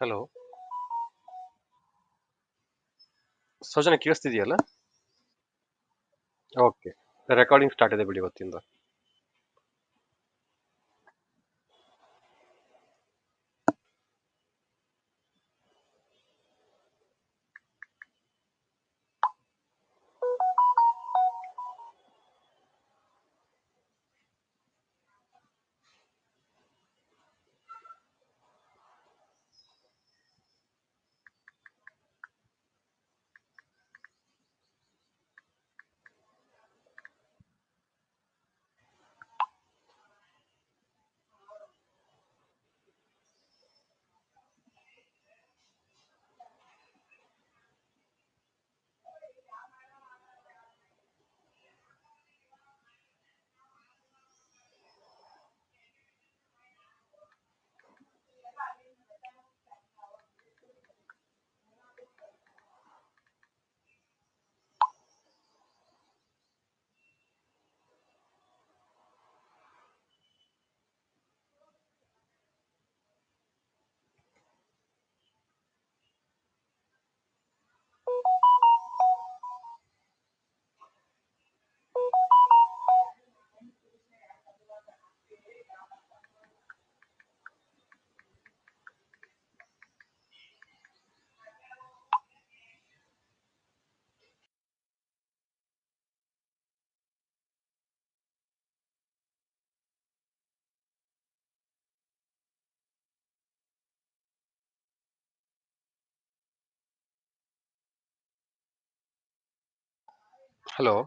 Hello. Soujanya ಕೇಳಿಸ್ತಿದೆಯಲ್ಲ? Okay. Recording start ಇದೆ ಬಿಡಿ ಇವತ್ತಿಂದ. Hello.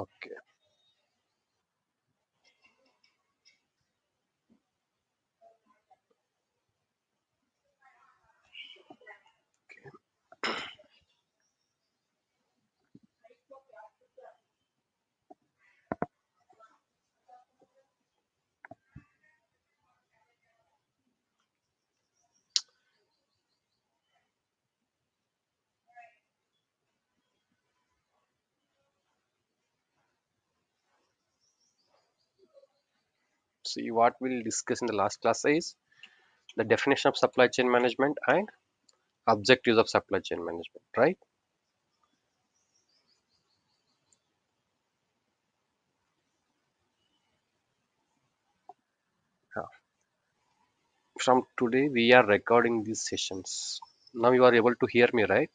Okay. See, what we'll discuss in the last class is the definition of supply chain management and objectives of supply chain management, right? Yeah. From today, we are recording these sessions. Now you are able to hear me, right?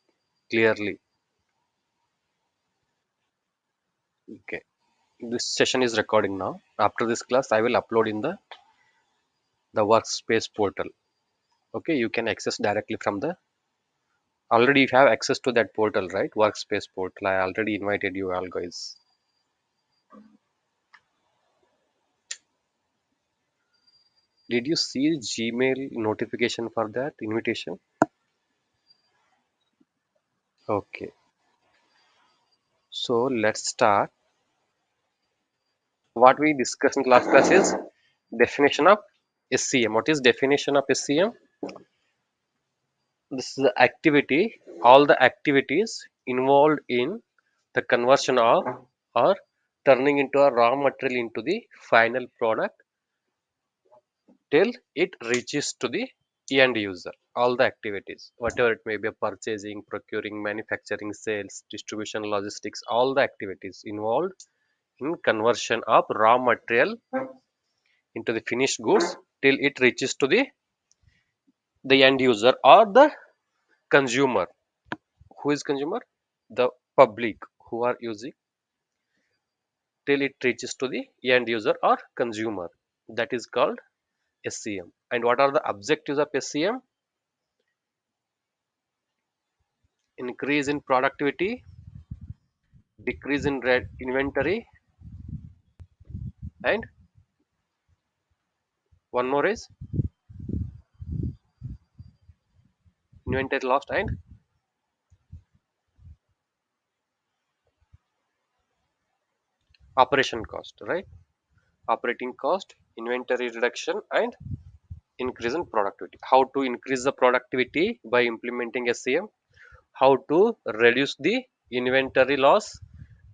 Clearly. Okay. This session is recording now. After this class, I will upload in the workspace portal. Okay, you can access directly from the already you have access to that portal, right? Workspace portal. I already invited you all guys. Did you see Gmail notification for that invitation? Okay. So let's start. What we discussed in the last class is definition of SCM. What is definition of SCM? This is the activity, all the activities involved in the conversion of or turning into a raw material into the final product till it reaches to the end user. All the activities, whatever it may be, purchasing, procuring, manufacturing, sales, distribution, logistics, all the activities involved in conversion of raw material into the finished goods till it reaches to the end user or the consumer. Who is consumer? The public who are using till it reaches to the end user or consumer. That is called SCM. And what are the objectives of SCM? Increase in productivity, decrease in inventory, and one more is inventory lost and operation cost, right? Operating cost, inventory reduction, and increase in productivity. How to increase the productivity by implementing SCM? How to reduce the inventory loss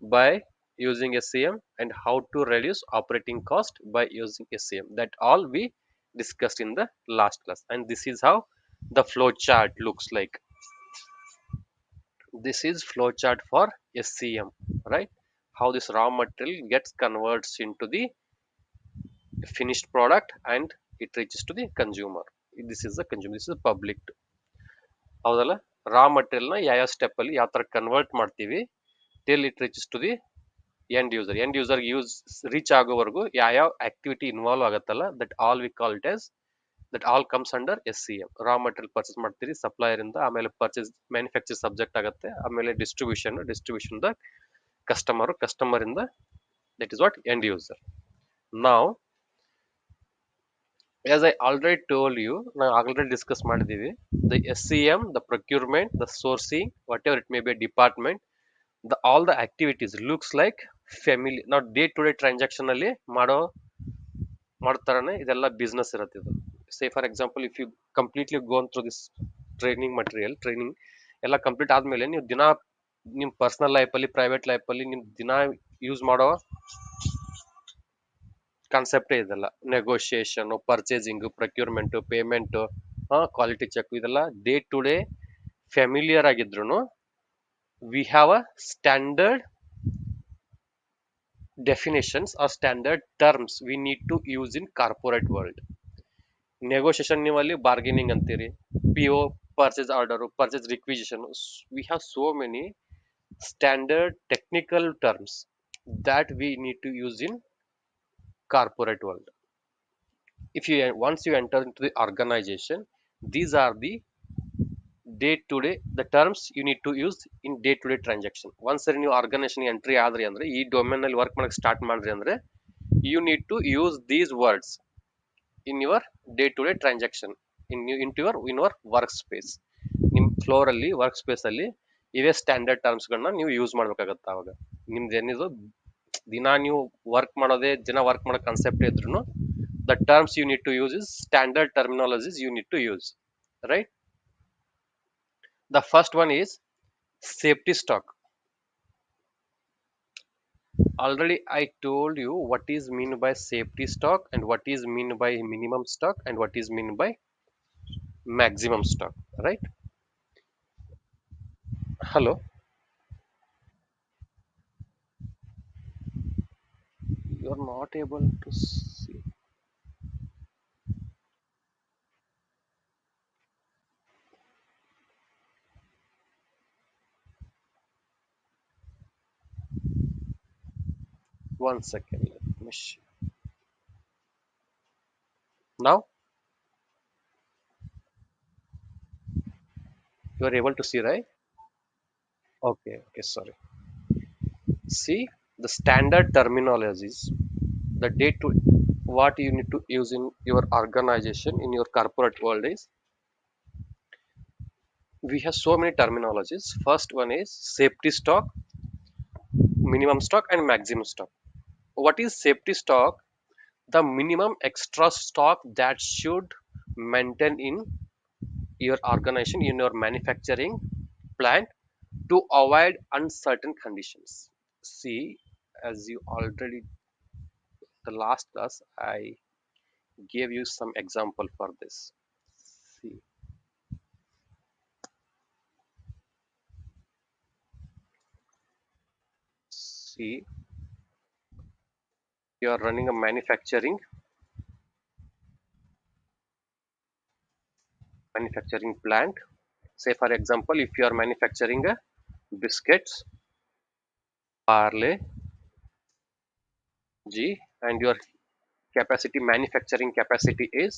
by using SCM and how to reduce operating cost by using SCM. That all we discussed in the last class, and this is how the flow chart looks like. This is flow chart for SCM, right? How this raw material gets converts into the finished product and it reaches to the consumer. This is the consumer, this is public. ಹೌದಲ್ಲ, ರಾ ಮಟೀರಿಯಲ್ನ ಯಾವ ಸ್ಟೆಪ್ಪಲ್ಲಿ ಯಾವ ಥರ convert ಮಾಡ್ತೀವಿ till it reaches to the end user use reach ಆಗೋವರೆಗೂ ಯಾವ activity involve ಆಗುತ್ತಲ್ಲ that all we call it as that all comes under SCM. Raw material purchase ಮಾಡ್ತೀರಿ supplier ಇಂದ, ಆಮೇಲೆ ಪರ್ಚೇಸ್ ಮ್ಯಾನುಫ್ಯಾಕ್ಚರ್ ಸಬ್ಜೆಕ್ಟ್ ಆಗುತ್ತೆ, ಆಮೇಲೆ ಡಿಸ್ಟ್ರಿಬ್ಯೂಷನ್ ದ ಕಸ್ಟಮರ್ ಇಂದ that is what end user. ನಾವು as I already told you, ನಾವು already discuss ಮಾಡಿದ್ದೀವಿ, the SCM, the procurement, the sourcing, whatever it may be a department, all the activities looks like familiar. ನಾವು day to day transaction ಅಲ್ಲಿ ಮಾಡ್ತಾರನೆ ಇದೆಲ್ಲ business ಇರುತ್ತೆ ಇದು. Say for example, if you completely gone through this training ಎಲ್ಲ complete ಆದ್ಮೇಲೆ ನೀವು ದಿನ ನಿಮ್ಮ ಪರ್ಸನಲ್ ಲೈಫಲ್ಲಿ ಪ್ರೈವೇಟ್ ಲೈಫಲ್ಲಿ ನಿಮ್ಮ ದಿನ ಯೂಸ್ ಮಾಡೋ ಕಾನ್ಸೆಪ್ಟೇ ಇದೆಲ್ಲ. Negotiation, purchasing, procurement, payment, quality check, ಇದೆಲ್ಲ ಡೇ ಟು ಡೇ ಫ್ಯಾಮಿಲಿಯರ್ ಆಗಿದ್ರು we have a standard definitions or standard terms we need to use in corporate world. Negotiation ನೀವಲ್ಲಿ ಬಾರ್ಗೇನಿಂಗ್ ಅಂತೀರಿ, PO, purchase order, purchase requisition. We have so many standard technical terms that we need to use in corporate world. If you once you enter into the organization, these are the day to day the terms you need to use in day to day transaction. Once ನೀವು organisation entry ಆದ್ರಿ ಅಂದ್ರೆ, ಈ domain ನಲ್ಲಿ work ಮಾಡಕ್ start ಮಾಡ್ರಿ ಅಂದ್ರೆ, you need to use these words in your day to day transaction in your workspace. ನಿಮ್ಮ floor ಅಲ್ಲಿ ವರ್ಕ್ ಸ್ಪೇಸ್ ಅಲ್ಲಿ ಇವೇ ಸ್ಟ್ಯಾಂಡರ್ಡ್ ಟರ್ಮ್ಸ್ ಗಳನ್ನ ನೀವು ಯೂಸ್ ಮಾಡ್ಬೇಕಾಗತ್ತೆ. ಅವಾಗ ನಿಮ್ದು ಏನಿದು ದಿನ ನೀವು ದಿನ ವರ್ಕ್ ಮಾಡೋ ಕಾನ್ಸೆಪ್ಟ್ ಇದ್ರು the terms you need to use is standard terminologies you need to use, right? The first one is safety stock. Already I told you what is mean by safety stock and what is mean by minimum stock and what is mean by maximum stock, right? Hello, you're not able to see. One second, let me see. Now you are able to see, right? Okay, sorry. See, the standard terminologies, the day to what you need to use in your organization in your corporate world is, we have so many terminologies. First one is safety stock, minimum stock and maximum stock. What is safety stock? The minimum extra stock that should maintain in your organization, in your manufacturing plant, to avoid uncertain conditions. See, as you already the last class I gave you some example for this. See, see, you are running a manufacturing plant. Say for example, if you are manufacturing a biscuits, parley, G, and your manufacturing capacity is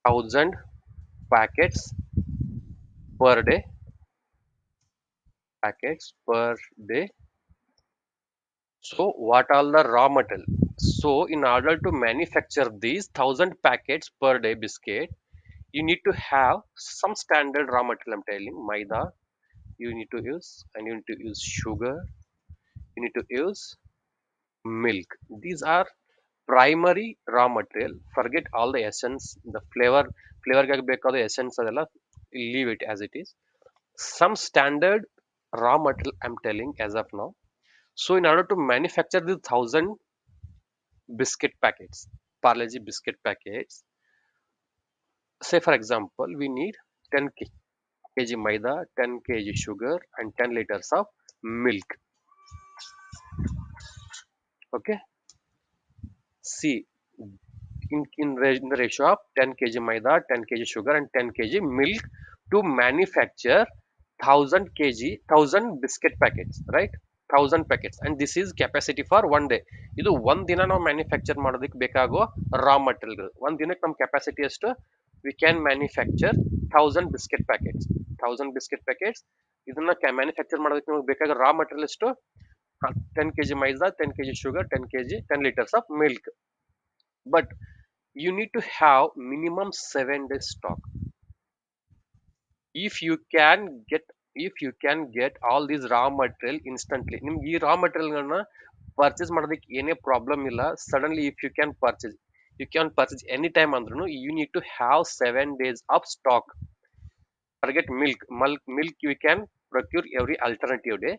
1,000 packets per day, so what all the raw material, so in order to manufacture these 1,000 packets per day biscuit, you need to have some standard raw material. I'm telling maida you need to use, and you need to use sugar, you need to use milk. These are primary raw material. Forget all the essence, the flavor ಗಾಗಿ ಬೇಕಾದ essence ಅದೆಲ್ಲ leave it as it is. Some standard raw material I'm telling as of now. So in order to manufacture the 1,000 biscuit packets, Parle-G biscuit packets, say for example, we need 10 kg maida, 10 kg sugar, and 10 liters of milk. Okay, see, in the ratio of 10 kg maida, 10 kg sugar, and 10 kg milk to manufacture 1,000 biscuit packets, right? 1,000 packets, and this is capacity for one day. ಇದು ಒಂದ್ ದಿನ ನಾವು manufacture ಮಾಡೋದಕ್ಕೆ ಬೇಕಾಗೋ raw material. ಒಂದ್ ದಿನಕ್ಕೆ ನಮ್ಮ capacity ಎಷ್ಟು? We can manufacture 1,000 biscuit packets. 1,000 biscuit packets. ಇದನ್ನ ಮ್ಯಾನುಫ್ಯಾಕ್ಚರ್ ಮಾಡೋದಕ್ಕೆ ನಮಗೆ ಬೇಕಾಗೋ ರಾ ಮಟೀರಿಯಲ್ ಎಷ್ಟು? 10 kg maida, 10 kg sugar, 10 kg, 10 liters of milk. But you need to have minimum 7 days stock. If you can get all these raw material instantly, ನಿಮ್ಗೆ ಈ raw material ಗಳನ್ನ purchase ಮಾಡೋದಕ್ಕೆ ಏನೇ problem ಇಲ್ಲ. Suddenly if you can purchase any time ಅಂದ್ರೂ you need to have 7 days of stock. Forget milk you can procure every alternative day.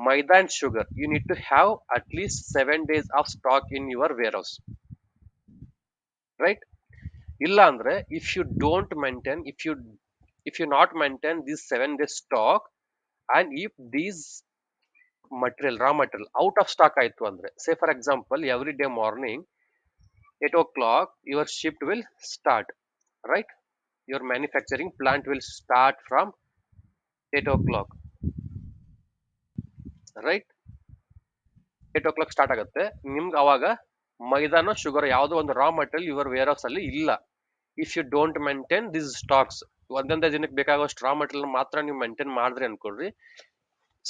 Maida and sugar, you need to have at least 7 days of stock in your warehouse, right? ಇಲ್ಲ ಅಂದ್ರೆ if you not maintain this 7 days stock, and if these raw material out of stock ಆಯ್ತು ಅಂದ್ರೆ, say for example every day morning 8 o'clock your shift will start, right? Your manufacturing plant will start from 8 o'clock, right? 8 o'clock start ಆಗುತ್ತೆ. ನಿಮ್ಗೆ ಅವಾಗ ಮೈದಾನ sugar ಯಾವುದೋ ಒಂದು raw material your warehouse ಅಲ್ಲಿ ಇಲ್ಲ. If you don't maintain this stocks, ಒಂದೊಂದೇ ದಿನಕ್ಕೆ ಬೇಕಾಗುವಷ್ಟು ರಾ ಮಟೀರಿಯಲ್ ಮಾತ್ರ ನೀವು ಮೇಂಟೈನ್ ಮಾಡಿದ್ರಿ ಅನ್ಕೊಳ್ರಿ.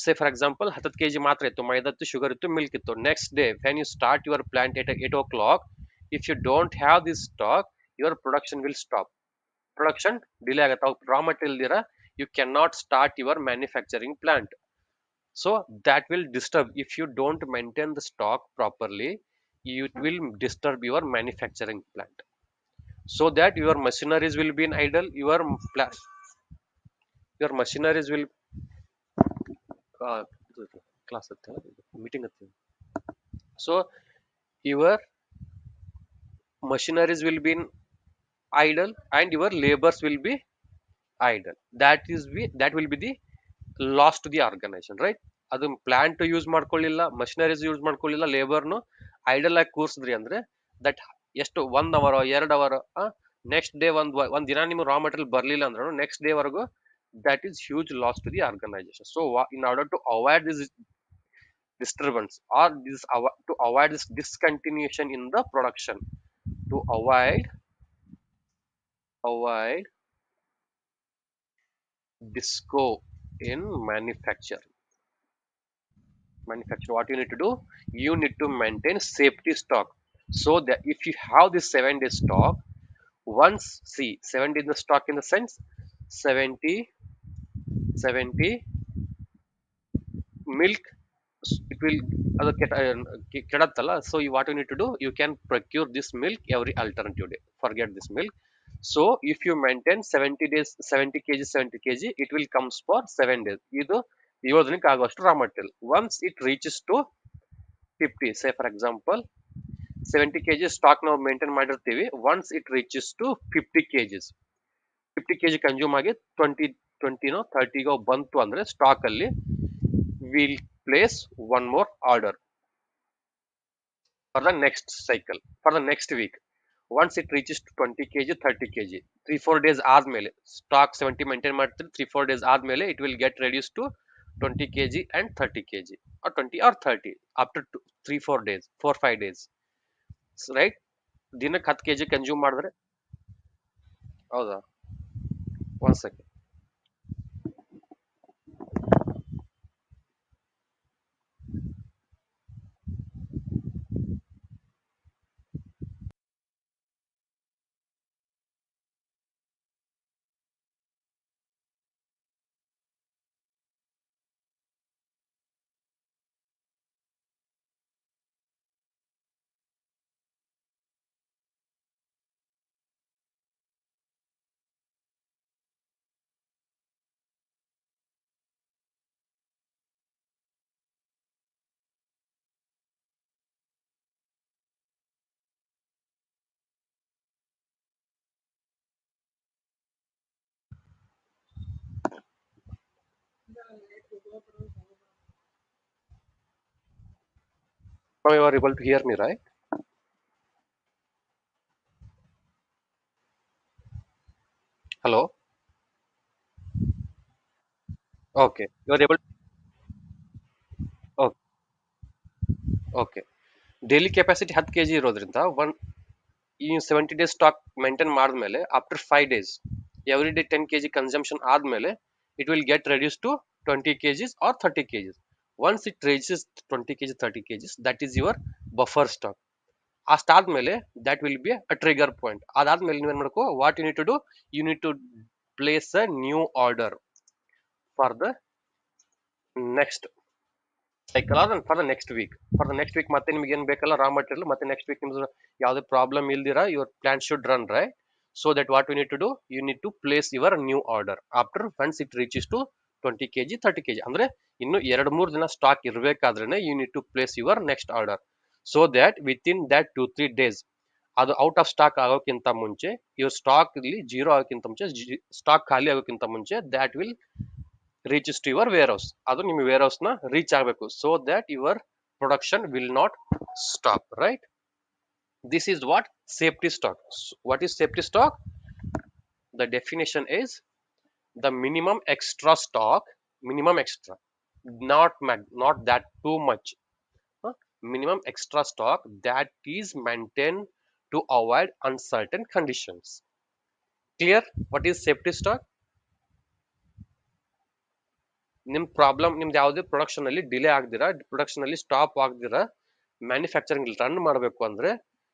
ಸೇ ಫಾರ್ ಎಕ್ಸಾಂಪಲ್ 10 kg ಮಾತ್ರ ಇತ್ತು, ಮೈದಾ ಇತ್ತು, ಶುಗರ್ ಇತ್ತು, ಮಿಲ್ಕ್ ಇತ್ತು. Next day when you start your plant at 8 o'clock, if you don't have this stock, your production will stop. Production delay ಆಗುತ್ತೆ. ಅವಾಗ ರಾ ಮಟೀರಿಯಲ್ ಇದ್ದೀರಾ, you can not start your manufacturing plant. So that will disturb. If you don't maintain the stock properly, it will disturb your manufacturing plant, so that your machineries will be in idle. Your machineries will uh, class meeting. So your machineries will be in idle and your labors will be idle. That will be the loss to the organization, right? ಅದು plant use ಮಾಡ್ಕೊಳ್ಳಿಲ್ಲ, machineries use ಮಾಡ್ಕೊಳ್ಳಿಲ್ಲ, ಲೇಬರ್ನು idle ಆಗಿ ಕೂರ್ಸಿದ್ರಿ ಅಂದ್ರೆ that ಎಷ್ಟು 1 hour 2 hour next day ಒಂದ್ ದಿನ ನಿಮ್ಗೆ ರಾ ಮಟೀರಿಯಲ್ ಬರ್ಲಿಲ್ಲ ಅಂದ್ರೂ ನೆಕ್ಸ್ಟ್ ಡೇ ವರೆಗೂ that is huge loss to the organization. So in order to avoid this disturbance, or to avoid this discontinuation in the production, to avoid disco in manufacture, what you need to do, you need to maintain safety stock. So that if you have this 7 day stock, once, see, 7 days the stock in the sense 70 milk, it will ಕೆಡತ್ತಲ್ಲ. So what you need to do, you can procure this milk every alternative day. Forget this milk. So if you maintain 70 days 70 kg it will comes for 7 days. ಇದು 7 ದಿನಕ್ಕೆ ಆಗುವಷ್ಟು raw material. Once it reaches to 50, say for example 70 kg stock ನಾವು maintain ಮಾಡಿರ್ತೀವಿ. Once it reaches to 50 kg, 50 kg consume ಆಗಿ 20 30 ಬಂತು ಅಂದ್ರೆ stock ಅಲ್ಲಿ will place one more order for the next cycle, for the next week. Once it reaches to 20 kg 30 kg 3-4 days ಆದ್ಮೇಲೆ stock 70 maintain ಮಾಡ್ತೀರಿ. 3-4 days ಆದ್ಮೇಲೆ it will get reduce to 20 kg and 30 kg, or 20 or 30 after 3-4 days, 4-5 days, right? ದಿನಕ್ಕೆ 10 kg consume ಮಾಡಿದ್ರೆ, ಹೌದಾ? ಒಂದ್ second. Now you are able to hear me, right? Hello. Okay. You are able. Okay. Okay. Daily capacity 10 KG ಇರೋದ್ರಿಂದ ಈ 70 days stock maintain ಮಾಡಿದ್ಮೇಲೆ after 5 days every day 10 KG consumption ಆದ್ಮೇಲೆ it will get reduce to 20 KGs or 30 KGs. Once it reaches 20 KG 30 KGs that is your buffer stock. ಅಷ್ಟಾದ್ಮೇಲೆ that will be a trigger point. ಅದಾದ್ಮೇಲೆ ನೀವೇನ್ ಮಾಡ್ಕೋ, what you need to do, you need to place a new order for the next cycle or for the next week. ಮತ್ತೆ ನಿಮ್ಗೆ ಏನ್ ಬೇಕಲ್ಲ raw material, ಮತ್ತೆ next week ನಿಮ್ದು ಯಾವುದೇ ಪ್ರಾಬ್ಲಮ್ ಇಲ್ದಿರ your plan should run right. So that what you need to do, you need to place your new order after once it reaches to 20 KG 30 KG. ಅಂದ್ರೆ ಇನ್ನು 2-3 ದಿನ stock ಇರಬೇಕಾದ್ರೆ you need to place your next order. So that within that 2-3 days ಅದು out of stock ಆಗೋಕ್ಕಿಂತ ಮುಂಚೆ, ಇವ್ರ stock ಇಲ್ಲಿ zero ಆಗೋಕ್ಕಿಂತ ಮುಂಚೆ, stock ಖಾಲಿ ಆಗೋಕ್ಕಿಂತ ಮುಂಚೆ that will reaches to your warehouse. ಅದು ನಿಮ್ಮ ವೇರ್ ಹೌಸ್ ನ ರೀಚ್ ಆಗಬೇಕು. So that your production will not stop, right? This is what safety stock. What is safety stock? The definition is the minimum extra stock, minimum extra, not that too much. Minimum extra stock that is maintained to avoid uncertain conditions. Clear? What is safety stock? ನಿಮ್ problem ನಿಮ್ದು ಯಾವುದೇ production ಅಲ್ಲಿ delay ಆಗದಿರಾ, production ಅಲ್ಲಿ stop ಆಗದಿರಾ manufacturing run ಮಾಡಬೇಕು ಅಂದ್ರೆ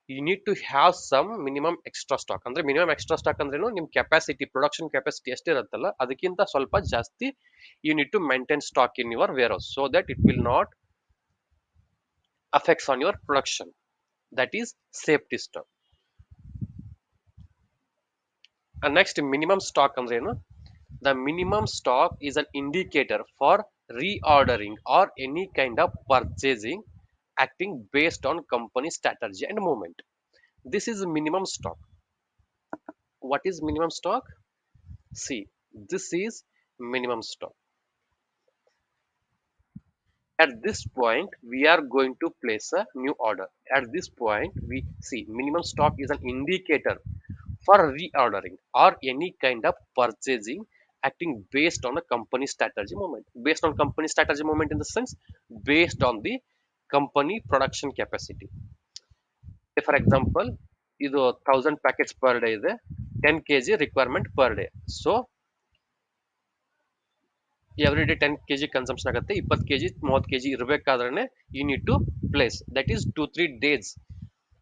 you need to have some minimum extra stock. ಅಂದ್ರೆ ಮಿನಿಮಮ್ ಎಕ್ಸ್ಟ್ರಾ ಸ್ಟಾಕ್ ಅಂದ್ರೇನು, ನಿಮ್ ಕೆಪಾಸಿಟಿ, ಪ್ರೊಡಕ್ಷನ್ ಕೆಪಾಸಿಟಿ ಎಷ್ಟಿರುತ್ತಲ್ಲ ಅದಕ್ಕಿಂತ ಸ್ವಲ್ಪ ಜಾಸ್ತಿ you need to maintain stock in your warehouse so that it will not affects on your production. That is safety stock. And next, minimum stock ಅಂದ್ರೆ ಏನು? The minimum stock is an indicator for reordering or any kind of purchasing acting based on company strategy and movement. This is minimum stock. What is minimum stock? See, this is minimum stock. At this point, we are going to place a new order. At this point, we see minimum stock is an indicator for reordering or any kind of purchasing acting based on a company strategy movement. Based on company strategy movement in the sense, based on the company production capacity. For example, ಇದು 1000 packets per day ಇದೆ, 10 kg requirement per day. So every day 10 kg consumption ಆಗುತ್ತೆ, 20 kg 30 kg ಇರಬೇಕಾದ್ರೆ you need to place that is 2-3 days.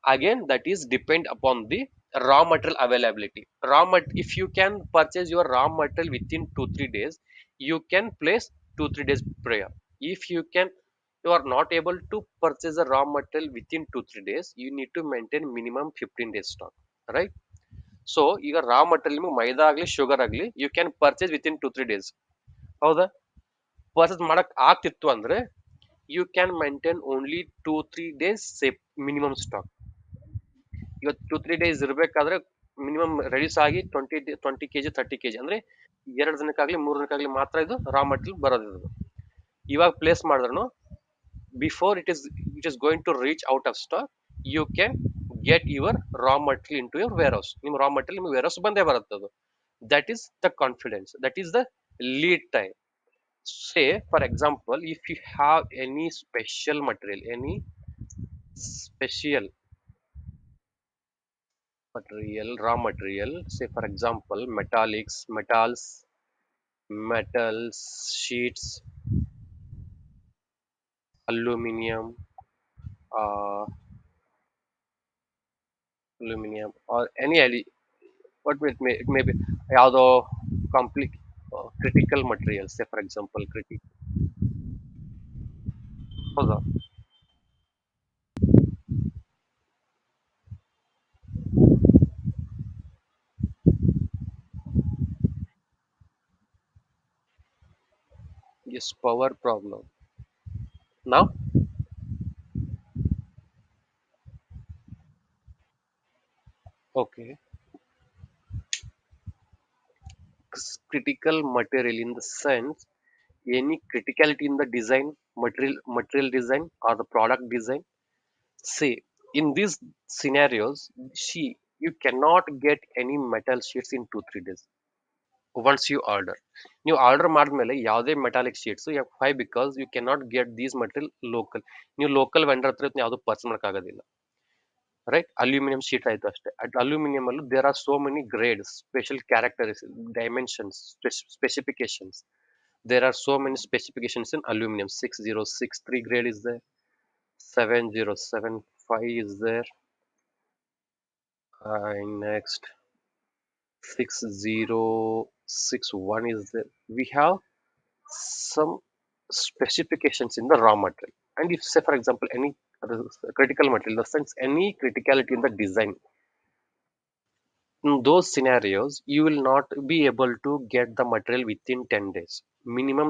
Again, that is depend upon the raw material availability. If you can purchase your raw material within 2-3 days, you can place 2-3 days prior. If you are not able to purchase the raw material within 2-3 days, you need to maintain minimum 15 days stock, right? So ಈಗ raw material ನಿಮಗೆ ಮೈದಾ ಆಗಲಿ sugar ಆಗಲಿ you can purchase within 2-3 days. ಹೌದಾ? Purchase ಮಾಡಕ್ ಆಗ್ತಿತ್ತು ಅಂದ್ರೆ you can maintain only 2-3 days safe minimum stock. ಇವತ್ತು 2-3 days ಇರಬೇಕಾದ್ರೆ ಮಿನಿಮಮ್ ರೆಡ್ಯೂಸ್ ಆಗಿ 20 kg 30 kg ಅಂದ್ರೆ 2 ದಿನಕ್ಕಾಗ್ಲಿ 3 ದಿನಕ್ಕಾಗ್ಲಿ ಮಾತ್ರ ಇದು ರಾ ಮಟೀರಿಯಲ್ ಬರೋದು. ಇವಾಗ ಪ್ಲೇಸ್ ಮಾಡಿದ್ರು before it is going to reach out of stock, you can get your raw material into your warehouse. ನಿಮ್ ರಾ ಮಟೀರಿಯಲ್ ನಿಮ್ಗೆ ವೇರ್ ಹೌಸ್ ಬಂದೇ ಬರುತ್ತೆ. ಅದು that is the confidence, that is the lead time. Say for example, if you have any special material, any special material, raw material, say for example metals, sheets, aluminum, uh, or any it may be ಯಾವುದೋ complete critical materials, say for example ಹೌದಾ? Yes, power problem. Now, okay, critical material in the sense any criticality in the design, material design or the product design. See, in these scenarios, see, you cannot get any metal sheets in 2 3 days. Once you order, ನೀವು order ಮಾಡಿದ್ಮೇಲೆ ಯಾವುದೇ metallic sheets, why because you cannot get these material local. ನೀವು local vendor ಹತ್ರ ಯಾವುದು purchase ಮಾಡೋಕ್ಕಾಗೋದಿಲ್ಲ, right? Aluminium sheet ಆಯ್ತು ಅಷ್ಟೇ. At aluminium ಅಲ್ಲೂ there are so many grades, special characters, dimensions, specifications. There are so many specifications in aluminum. 6063 grade is there, 7075 is there, and next 6061 is there. We have some specifications in the raw material. And if, say, for example, any critical material, in the sense any criticality in the design, in those scenarios, you will not be able to get the material within 10 days. Minimum,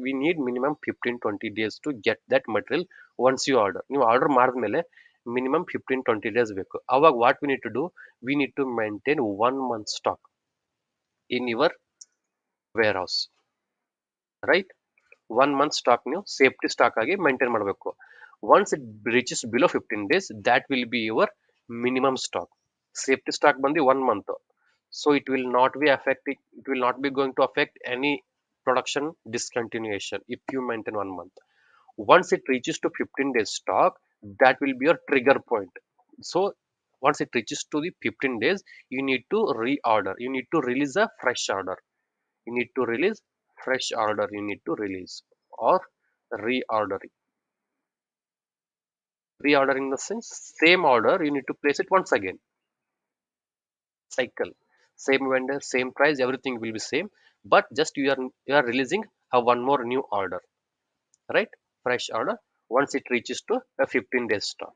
we need minimum 15 20 days to get that material once you order. You order ಮಾಡಿದ್ಮೇಲೆ minimum 15 20 days ಬೇಕು. ಅವಾಗ what we need to do? We need to maintain 1 month stock in your warehouse, right? 1 month stock ನೀವು safety stock ಆಗಿ maintain ಮಾಡಬೇಕು. Once it reaches below 15 days, that will be your minimum stock. Safety stock ಬಂದು 1 month, so it will not be affecting, it will not be going to affect any production discontinuation if you maintain 1 month. Once it reaches to 15 days stock, that will be your trigger point. So once it reaches to the 15 days, you need to reorder, you need to release a fresh order, you need to release fresh order, you need to release or reordering. Reordering the sense, same order you need to place it once again. Cycle, same vendor, same price, everything will be same, but just you are releasing a one more new order, right? Fresh order once it reaches to a 15 days stock.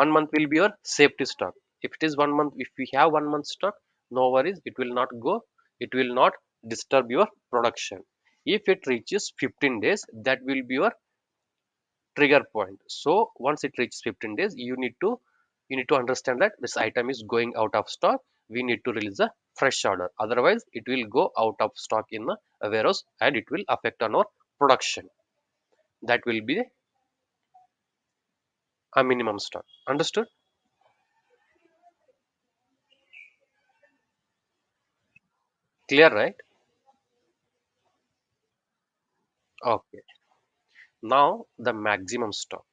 1 month will be your safety stock. If it is 1 month, if we have 1 month stock, no worries, it will not go, it will not disturb your production. If it reaches 15 days, that will be your trigger point. So once it reaches 15 days, you need to understand that this item is going out of stock, we need to release a fresh order, otherwise it will go out of stock in the warehouse and it will affect on our production. That will be a minimum stock. Understood? Clear, right? Okay. Now the maximum stock.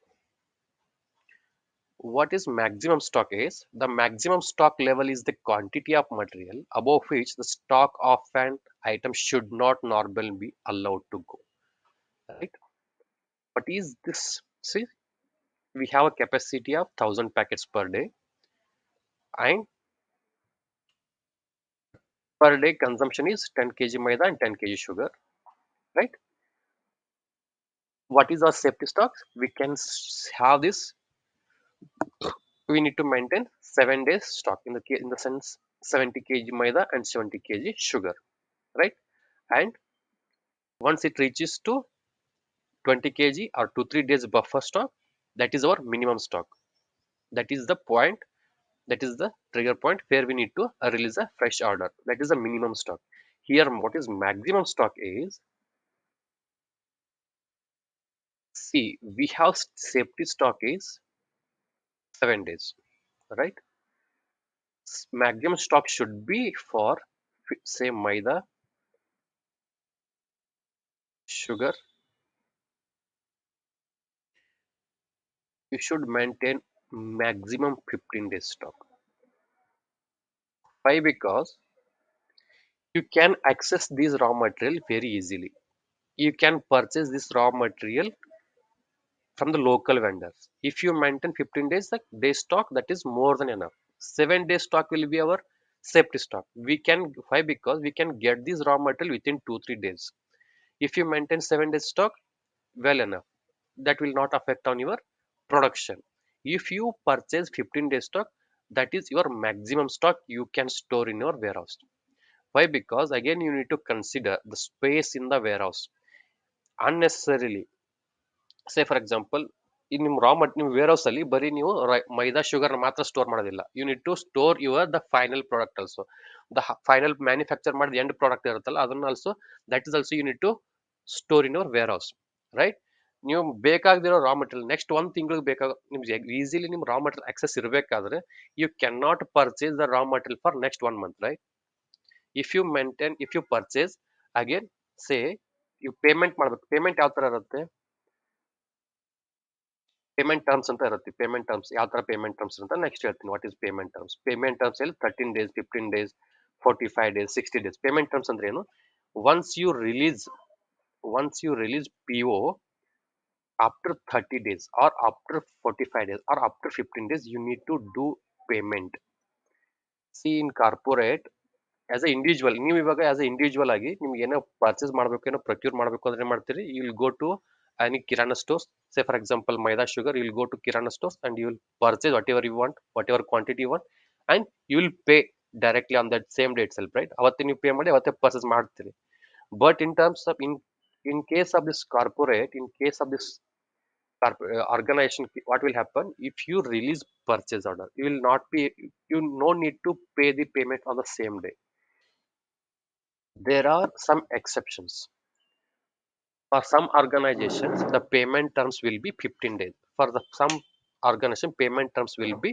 What is maximum stock? Is the maximum stock level is the quantity of material above which the stock of an item should not normally be allowed to go, right? What is this? See, we have a capacity of 1000 packets per day, and per day consumption is 10 kg maida and 10 kg sugar, right? What is our safety stock? We can have this, we need to maintain 7 days stock in the sense 70 kg maida and 70 kg sugar, right? And once it reaches to 20 kg or 2 3 days buffer stock, that is our minimum stock. That is the point, that is the trigger point where we need to release a fresh order. That is the minimum stock. Here what is maximum stock is, see, we have safety stock is 7 days, right? Maximum stock should be for, say, maida, sugar. You should maintain maximum 15 days stock. Why? Because you can access this raw material very easily. You can purchase this raw material from the local vendors. If you maintain 15 days, the day stock, that is more than enough. 7 days stock will be our safety stock. We can, why? Because we can get this raw material within 2 3 days. If you maintain 7 days stock, well enough. That will not affect on your production. If you purchase 15 days stock, that is your maximum stock you can store in your warehouse. Why? Because again you need to consider the space in the warehouse. Unnecessarily, say for example, in ನಿಮ್ಮ raw material ನಿಮ್ಮ warehouse ಅಲ್ಲಿ ಬರೀ ನೀವು maida sugar ಮಾತ್ರ store ಮಾಡೋದಿಲ್ಲ. You need to store your the final product also. The final manufacture ಮಾಡಿದ end product ಇರುತ್ತಲ್ಲ, ಅದನ್ನ also, that is also you need to store in your warehouse, right? ನೀವು ಬೇಕಾಗದಿರೋ ರಾ ಮಟೀರಿಯಲ್ ನೆಕ್ಸ್ಟ್ ಒಂದು ತಿಂಗಳಿಗೆ ನಿಮ್ಗೆ easily ನಿಮ್ raw material access ಇರಬೇಕಾದ್ರೆ you can not purchase the raw material for next 1 month, right? If you purchase again, say you payment ಮಾಡ್ಬೇಕು. Payment ಯಾವ ತರ ಇರುತ್ತೆ? ಪೇಮೆಂಟ್ ಟರ್ಮ್ಸ್ ಅಂತ ಇರುತ್ತೆ. ಪೇಮೆಂಟ್ ಟರ್ಮ್ಸ್ ಯಾವ ತರ ಪೇಮೆಂಟ್ ಟರ್ಮ್ಸ್ ಅಂತ ನೆಕ್ಸ್ಟ್ ಹೇಳ್ತೀನಿ. What is payment terms? Payment terms ಅಲ್ಲಿ 13 days, 15 days, 45 days, 60 days. ಪೇಮೆಂಟ್ ಟರ್ಮ್ಸ್ ಅಂದ್ರೆ ಏನು? Once you release PO after 30 days or after 45 days or after 15 days you need to do payment. See, in corporate, as A individual, ನೀವು ಇವಾಗ as A individual ಆಗಿ ನಿಮ್ಗೆ ಏನೋ ಪರ್ಚೇಸ್ ಮಾಡಬೇಕು, ಏನೋ ಪ್ರೊಕ್ಯೂರ್ ಮಾಡಬೇಕು ಅಂದ್ರೆ ಏನ್ ಮಾಡ್ತೀರಿ? You will go to any kirana stores. Say for example maida sugar, you will go to kirana stores and you will purchase whatever you want, whatever quantity you want, and you will pay directly on that same day itself, right? ಅವತ್ತೇ ನೀವು pay ಮಾಡಿ ಅವತ್ತೇ purchase ಮಾಡ್ತೀರಿ. But in terms of in case of this corporate, in case of this organization, what will happen? If you release purchase order, you will not be, you no need to pay the payment on the same day. There are some exceptions. For some organizations, the payment terms will be 15 days. For some organization, payment terms will be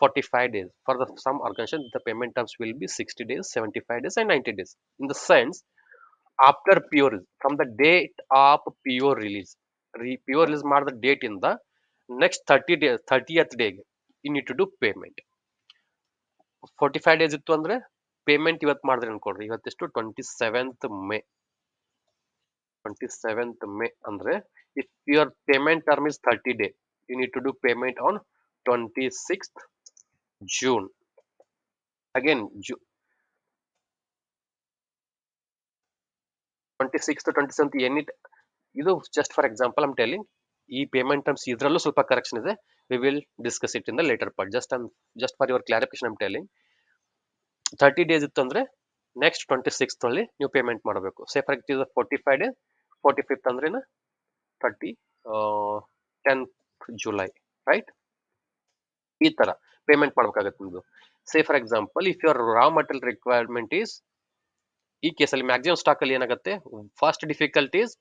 45 days. For some organization, the payment terms will be 60 days, 75 days, and 90 days. In the sense, after PO release, from the date of PO release, PO release the date in the next 30 days, 30th day, you need to do payment. 45 days ಇತ್ತು ಅಂದ್ರೆ payment ಇವತ್ತು ಮಾಡಿದ್ರೆ ಅನ್ಕೊಡ್ರಿ, ಇವತ್ತೆಷ್ಟು 27th May ಅಂದ್ರೆ if your payment term is 30 days, you need to do payment on 26th June. Again 26th to 27th any, ಇದು just for example I'm telling. ಈ payment terms ಇದ್ರಲ್ಲೂ ಸ್ವಲ್ಪ correction ಇದೆ. We will discuss it in the later part. Just for your clarification I'm telling. 30 days ಇತ್ತು ಅಂದ್ರೆ next 26th ಅಲ್ಲಿ ನೀವು payment ಮಾಡಬೇಕು. Say for it is 45 days, 45th ಅಂದ್ರೆ 30 10th July, right? ಈ ತರ ಪೇಮೆಂಟ್ ಮಾಡ್ಬೇಕಾಗತ್ತೆ ನಿಮ್ದು. Say for example if your raw material requirement is, ಈ ಕೇಸಲ್ಲಿ ಮ್ಯಾಕ್ಸಿಮಮ್ ಸ್ಟಾಕ್ ಅಲ್ಲಿ ಏನಾಗುತ್ತೆ? First difficulties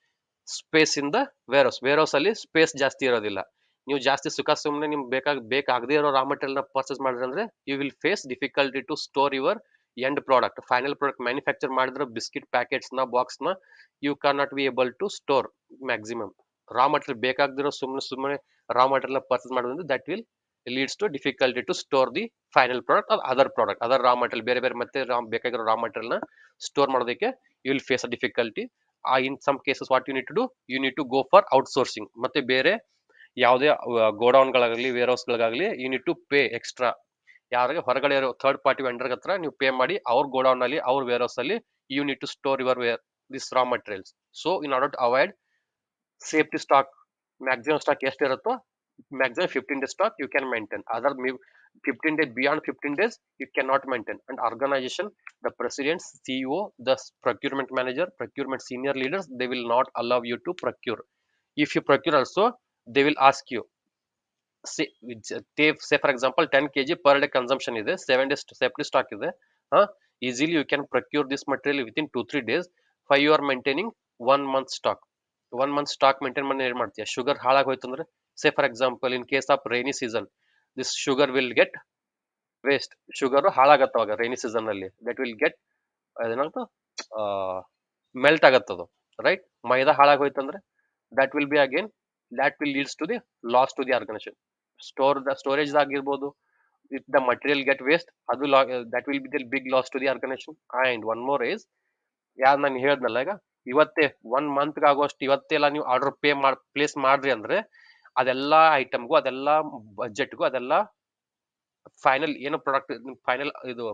space in the warehouse ಅಲ್ಲಿ ಸ್ಪೇಸ್ ಜಾಸ್ತಿ ಇರೋದಿಲ್ಲ. ನೀವು ಜಾಸ್ತಿ ಸುಖ ಸುಮ್ಮನೆ ನಿಮ್ಗೆ ಬೇಕಾಗದೇ ಇರೋ ರಾ ಮಟೀರಿಯಲ್ ನ ಪರ್ಚೇಸ್ ಮಾಡಿದ್ರೆ ಅಂದ್ರೆ you will face difficulty to store your end product. Final product manufacture ಮಾಡಿದ್ರೆ ಬಿಸ್ಕಿಟ್ ಪ್ಯಾಕೆಟ್ಸ್ ನ ಬಾಕ್ಸ್ ನ you can not be able to store maximum. Raw material ಬೇಕಾಗದಿರೋ ಸುಮ್ಮನೆ ರಾ ಮಟೀರಿಯಲ್ ಪರ್ಚೇಸ್ ಮಾಡೋದ್ರಿಂದ that will leads to difficulty to store the final product or other raw material. ಬೇರೆ ಮತ್ತೆ ಬೇಕಾಗಿರೋ raw material ನ store ಮಾಡೋದಕ್ಕೆ you will face a difficulty. In some cases what you need to do, you need to go for outsourcing. ಮತ್ತೆ ಬೇರೆ ಯಾವುದೇ godown ಗಳಾಗಲಿ warehouse ಗಳಾಗಲಿ you need to pay extra. ಯಾರಿಗೆ ಹೊರಗಡೆ ಇರೋ ಥರ್ಡ್ ಪಾರ್ಟಿ ವೆಂಡರ್ ಹತ್ರ ನೀವು ಪೇ ಮಾಡಿ ಅವ್ರ ಗೋಡೌನ್ ಅಲ್ಲಿ ಅವ್ರ ವೇರ್ ಹೌಸ್ ಅಲ್ಲಿ you need to store your this raw materials. So in order to avoid safety stock, maximum stock ಎಷ್ಟು ಇರುತ್ತೋ maximum 15 days stock you can maintain. 15 days, beyond 15 days you cannot maintain. And organization, the president, CEO, the procurement manager, procurement senior leaders, they will not allow you to procure. If you procure also, they will ask you, say for example 10 kg per day consumption ಇದೆ, 7 days safety stock ಇದೆ, easily you can procure this material within 2-3 days. For you are maintaining 1 month stock. 1 month stock maintain ಮಾಡಿ ಏನ್ ಮಾಡ್ತೀಯ? Sugar ಹಾಳಾಗಿ ಹೋಯ್ತು ಅಂದ್ರೆ, say for example in case of rainy season, this sugar will get waste. Sugar ಹಾಳಾಗತ್ತವಾಗ rainy season ಅಲ್ಲಿ, that will get ಏನಾಗ್ತು melt ಆಗತ್ತದು, ರೈಟ್? ಮೈದಾ ಹಾಳಾಗಿ ಹೋಯ್ತಂದ್ರೆ that will be again, that will leads to the loss to the organization. Storage ಆಗಿರ್ಬೋದು, if the material get waste, ಅದು that will be the big loss to the organization. And one more is, ಯಾರು ನಾನು ಹೇಳ್ದಲ್ಲ ಈಗ, ಇವತ್ತೇ 1 month ಆಗೋಷ್ಟು ಇವತ್ತೆಲ್ಲ ನೀವು ಆರ್ಡರ್ ಪ್ಲೇಸ್ ಮಾಡ್ರಿ ಅಂದ್ರೆ ಅದೆಲ್ಲಾ ಐಟಮ್ಗೂ ಅದೆಲ್ಲ ಬಜೆಟ್ಗೂ ಅದೆಲ್ಲ ಫೈನಲ್ ಏನು ಪ್ರಾಡಕ್ಟ್ ಫೈನಲ್ ಇದು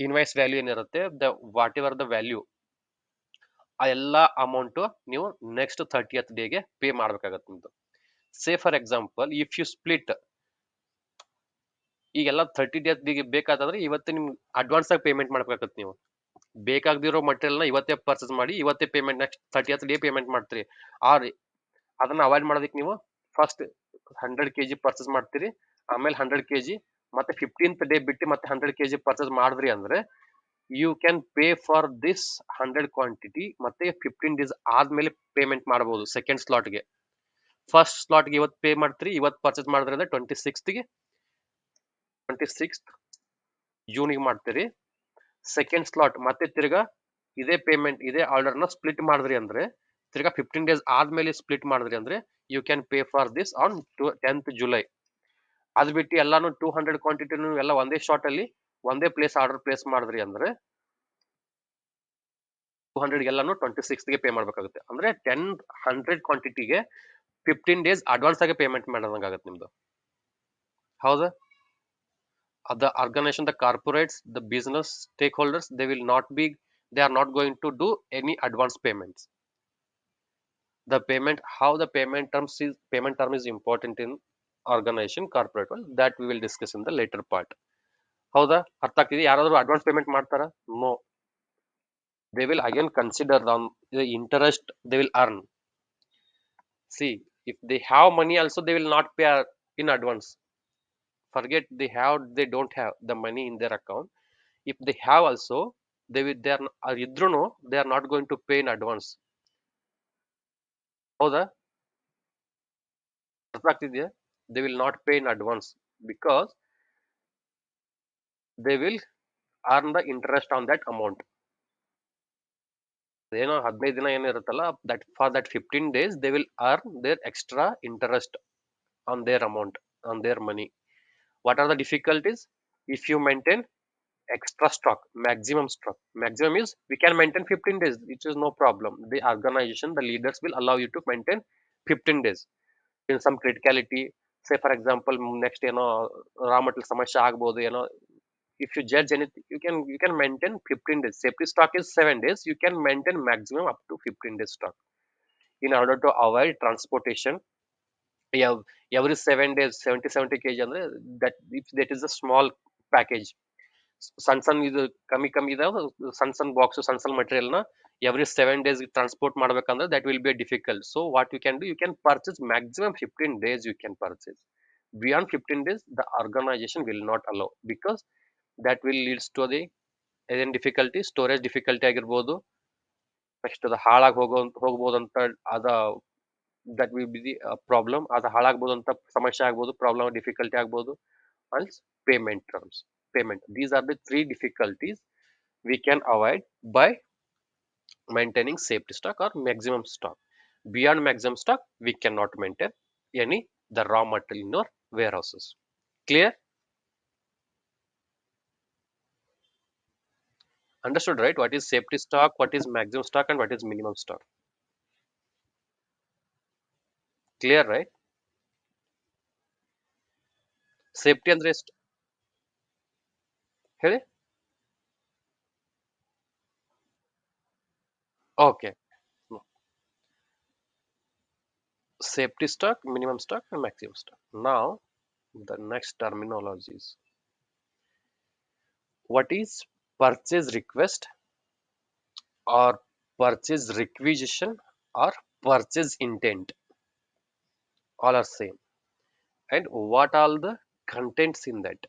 ಇನ್ವಾಯ್ಸ್ ವ್ಯಾಲ್ಯೂ ಏನಿರುತ್ತೆ, ವಾಟ್ ಎವರ್ ದ ವ್ಯಾಲ್ಯೂ, ಆ ಎಲ್ಲ ಅಮೌಂಟ್ ನೀವು ನೆಕ್ಸ್ಟ್ 30th ಡೇಗೆ ಪೇ ಮಾಡ್ಬೇಕಾಗತ್ತೆ ನಿಮ್ದು. Say for example if you split, ಈಗೆಲ್ಲ 30 ಡೇಸ್ ಬೇಕಾದ್ರೆ ಇವತ್ತೇ ನಿಮ್ಗೆ ಅಡ್ವಾನ್ಸ್ ಆಗಿ ಪೇಮೆಂಟ್ ಮಾಡ್ಬೇಕಾಗತ್ತೆ. ನೀವು ಬೇಕಾಗದಿರೋ ಮಟೀರಿಯಲ್ ನ ಇವತ್ತೇ ಪರ್ಚೇಸ್ ಮಾಡಿ ಇವತ್ತೇ payment next 30th day payment ಮಾಡ್ತೀರಿ. ಆರ್ ಅದನ್ನ ಅವಾಯ್ಡ್ ಮಾಡೋದಕ್ಕೆ ನೀವು ಫಸ್ಟ್ 100 kg ಪರ್ಚೇಸ್ ಮಾಡ್ತೀರಿ, ಆಮೇಲೆ 100 kg, ಮತ್ತೆ 15th ಡೇ ಬಿಟ್ಟು ಮತ್ತೆ 100 kg ಪರ್ಚೇಸ್ ಮಾಡಿದ್ರಿ ಅಂದ್ರೆ you can pay for this 100 quantity ಮತ್ತೆ 15 ಡೇಸ್ ಆದ್ಮೇಲೆ ಪೇಮೆಂಟ್ ಮಾಡಬಹುದು. ಸೆಕೆಂಡ್ ಸ್ಲಾಟ್ಗೆ, ಫಸ್ಟ್ ಸ್ಲಾಟ್ಗೆ ಇವತ್ತು ಪೇ ಮಾಡ್ತೀರಿ, ಇವತ್ತು ಪರ್ಚೇಸ್ ಮಾಡಿದ್ರೆ 26th ಜೂನಿಗೆ ಮಾಡ್ತೀರಿ. ಸೆಕೆಂಡ್ ಸ್ಲಾಟ್ ಮತ್ತೆ ತಿರ್ಗಾ ಇದೇ ಪೇಮೆಂಟ್ ಇದೇ ಆರ್ಡರ್ನ ಸ್ಪ್ಲಿಟ್ ಮಾಡಿದ್ರಿ ಅಂದ್ರೆ ತಿರ್ಗಾ 15 ಡೇಸ್ ಆದ್ಮೇಲೆ ಸ್ಪ್ಲಿಟ್ ಮಾಡಿದ್ರಿ ಅಂದ್ರೆ you can pay for this on 10th July. ಅದ್ ಬಿಟ್ಟು ಎಲ್ಲಾನು 200 ಕ್ವಾಂಟಿಟಿನು ಎಲ್ಲ ಒಂದೇ ಶಾಟ್ ಅಲ್ಲಿ ಒಂದೇ ಪ್ಲೇಸ್ ಆರ್ಡರ್ ಪ್ಲೇಸ್ ಮಾಡಿದ್ರಿ ಅಂದ್ರೆ 200 ಎಲ್ಲಾನು 26ಗೆ ಪೇ ಮಾಡ್ಬೇಕಾಗುತ್ತೆ. ಅಂದ್ರೆ 100 ಕ್ವಾಂಟಿಟಿಗೆ 15 ಡೇಸ್ ಅಡ್ವಾನ್ಸ್ ಆಗಿ ಪೇಮೆಂಟ್ ಮಾಡೋದಂಗಾಗುತ್ತೆ ನಿಮ್ದು. ಹೌದಾ? The organization, the corporates, the business stakeholders, they are not going to do any advance payments. The payment, how the payment term is important in organization, corporate one, that we will discuss in the later part. ಹೌದಾ? ಅರ್ಥ ಆಗ್ತಿದೆ? ಯಾರಾದರೂ advance payment ಮಾಡ್ತಾರಾ? No. They will again consider on the interest they will earn. See, if they have money also they will not pay in advance. Forget they don't have the money in their account. If they have also, are idruno they are not going to pay in advance. ಹೌದಾ? ಅರ್ಥ ಆಗ್ತಿದೆಯಾ? They will not pay in advance because they will earn the interest on that amount. ಏನೋ 15 ದಿನ ಏನಿರುತ್ತಲ್ಲ, that for that 15 days they will earn their extra interest on their amount, on their money. What are the difficulties? If you maintain extra stock, maximum stock, maximum is we can maintain 15 days, which is no problem. The organization, the leaders will allow you to maintain 15 days in some criticality. Say for example, next raw material samasya agbodu, if you judge anything, you can maintain 15 days. Safety stock is 7 days, you can maintain maximum up to 15 days stock in order to avoid transportation. Yeah, every 7 days 70 kg ಅಂದ್ರೆ that if that is a small package, ಸಣ್ಣ ಸಣ್ಣ ಇದು ಕಮ್ಮಿ ಕಮ್ಮಿ ಇದಾವ, ಸಣ್ಣ ಸಣ್ಣ box ಸಣ್ಣ ಸಣ್ಣ ಮಟೀರಿಯಲ್ ನ ಎವ್ರಿ 7 days ಟ್ರಾನ್ಸ್ಪೋರ್ಟ್ ಮಾಡ್ಬೇಕಂದ್ರೆ that will be difficult. So what you can do, you can purchase maximum 15 days you can purchase. Beyond 15 days the organization will not allow because that will leads to the ಏನೇನ್ difficulty, storage difficulty ಆಗಿರ್ಬೋದು, next ಅದು ಹಾಳಾಗಿ ಹೋಗ್ಬೋದು ಅಂತ ಅದ that will be the problem. ಅದು ಹಾಳಾಗ್ಬೋದು ಅಂತ ಸಮಸ್ಯೆ ಆಗ್ಬೋದು, ಪ್ರಾಬ್ಲಮ್ ಡಿಫಿಕಲ್ಟಿ ಆಗ್ಬೋದು. and payment terms, payment, these are the three difficulties we can avoid by maintaining safety stock or maximum stock. Beyond maximum stock we cannot maintain any the raw material in our warehouses. Clear? Understood, right? What is safety stock, what is maximum stock, and what is minimum stock? Clear, right? Safety ಅಂದ್ರೆ ಎಷ್ಟು ಹೇಳಿ? Okay, safety stock, minimum stock, and maximum stock. Now the next terminologies. What is purchase request or purchase requisition or purchase intent? All are same. And what all the contents in that?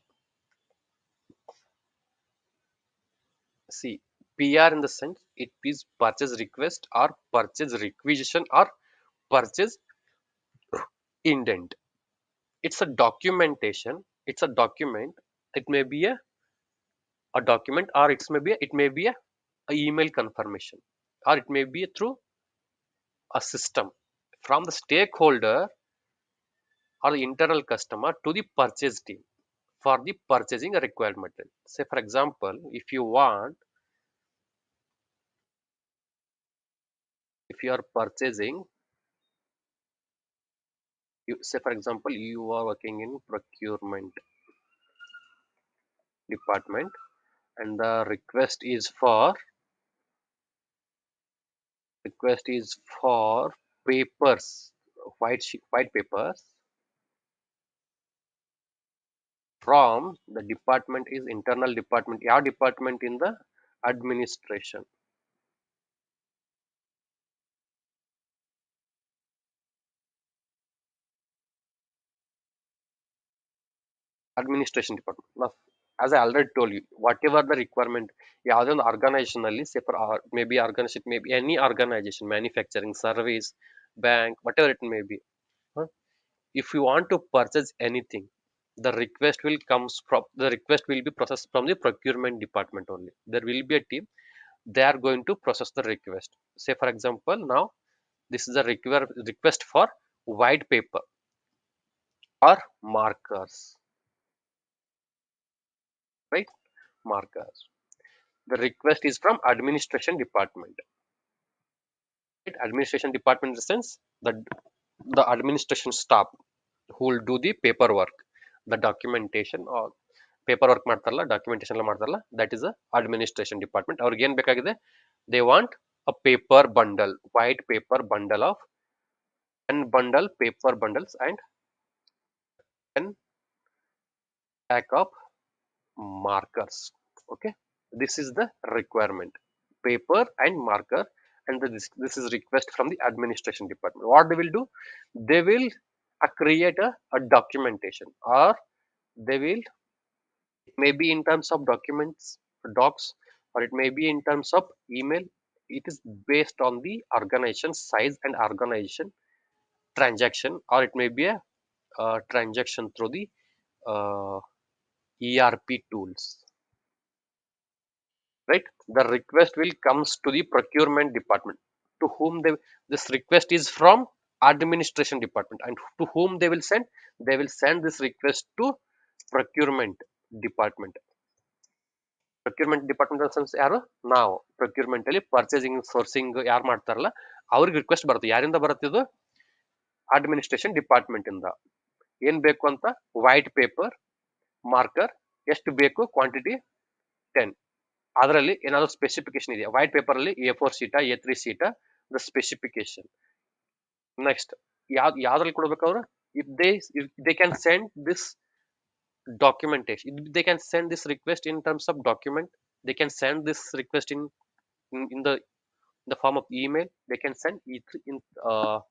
See, PR in the sense it is purchase request or purchase requisition or purchase intent. It's a documentation. It's a document. It may be a document, or it may be a email confirmation, or it may be through a system from the stakeholder or the internal customer to the purchase team for the purchasing a required material. Say for example, if you are purchasing, say for example you are working in procurement department and the request is for papers, white papers from the department is internal department. Your department in the administration. Administration department. as I already told you, whatever the requirement, ಯಾವುದೇ ಒಂದು organisation ಅಲ್ಲಿ say for may be organisation may be any organisation manufacturing service bank whatever it may be, if you want to purchase anything, the request will be processed from the procurement department only. There will be a team, they are going to process the request. Say for example, now this is a request for white paper or markers, right? Markers. The request is from administration department. Right? Administration department in the sense that the administration staff who will do the paperwork, the documentation or paper work ಮಾಡ್ತಾರಲ್ಲ, documentation ಎಲ್ಲ ಮಾಡ್ತಾರಲ್ಲ, that is a administration department. ಅವ್ರಿಗೆ ಏನ್ ಬೇಕಾಗಿದೆ, they want a paper bundle, white paper bundle of 10 bundle paper bundles and 10 pack of markers. Okay, this is the requirement, paper and marker, and this is request from the administration department. What they will do, they will create a documentation, or they will, maybe in terms of documents, docs, or it may be in terms of email. It is based on the organization size and organization transaction, or it may be a transaction through the uh, ERP tools, right? The request will comes to the procurement department, to whom this request is from administration department, and to whom they will send this request to procurement department. Procurement department sense ಯಾರು, ನಾವು procurement ಅಲ್ಲಿ purchasing sourcing ಯಾರು ಮಾಡ್ತಾರಲ್ಲ ಅವ್ರಿಗೆ request ಬರುತ್ತೆ. ಯಾರಿಂದ ಬರುತ್ತೆ ಇದು, ಅಡ್ಮಿನಿಸ್ಟ್ರೇಷನ್ ಡಿಪಾರ್ಟ್ಮೆಂಟ್ ಇಂದ. ಏನ್ ಬೇಕು ಅಂತ, ವೈಟ್ ಪೇಪರ್, ಮಾರ್ಕರ್ ಎಷ್ಟು ಬೇಕು, ಕ್ವಾಂಟಿಟಿ 10. ಅದರಲ್ಲಿ ಏನಾದ್ರು ಸ್ಪೆಸಿಫಿಕೇಶನ್ ಇದೆಯಾ, ವೈಟ್ ಪೇಪರ್ ಅಲ್ಲಿ A4 ಶೀಟಾ A3 ಶೀಟಾ, ದ ಸ್ಪೆಸಿಫಿಕೇಶನ್. ನೆಕ್ಸ್ಟ್ ಯಾವ್ದ್ರಲ್ಲಿ ಕೊಡ್ಬೇಕು ಅವರು, if they can send this documentation, they can send this request in terms of document, they can send this request in the form of email, they can send it in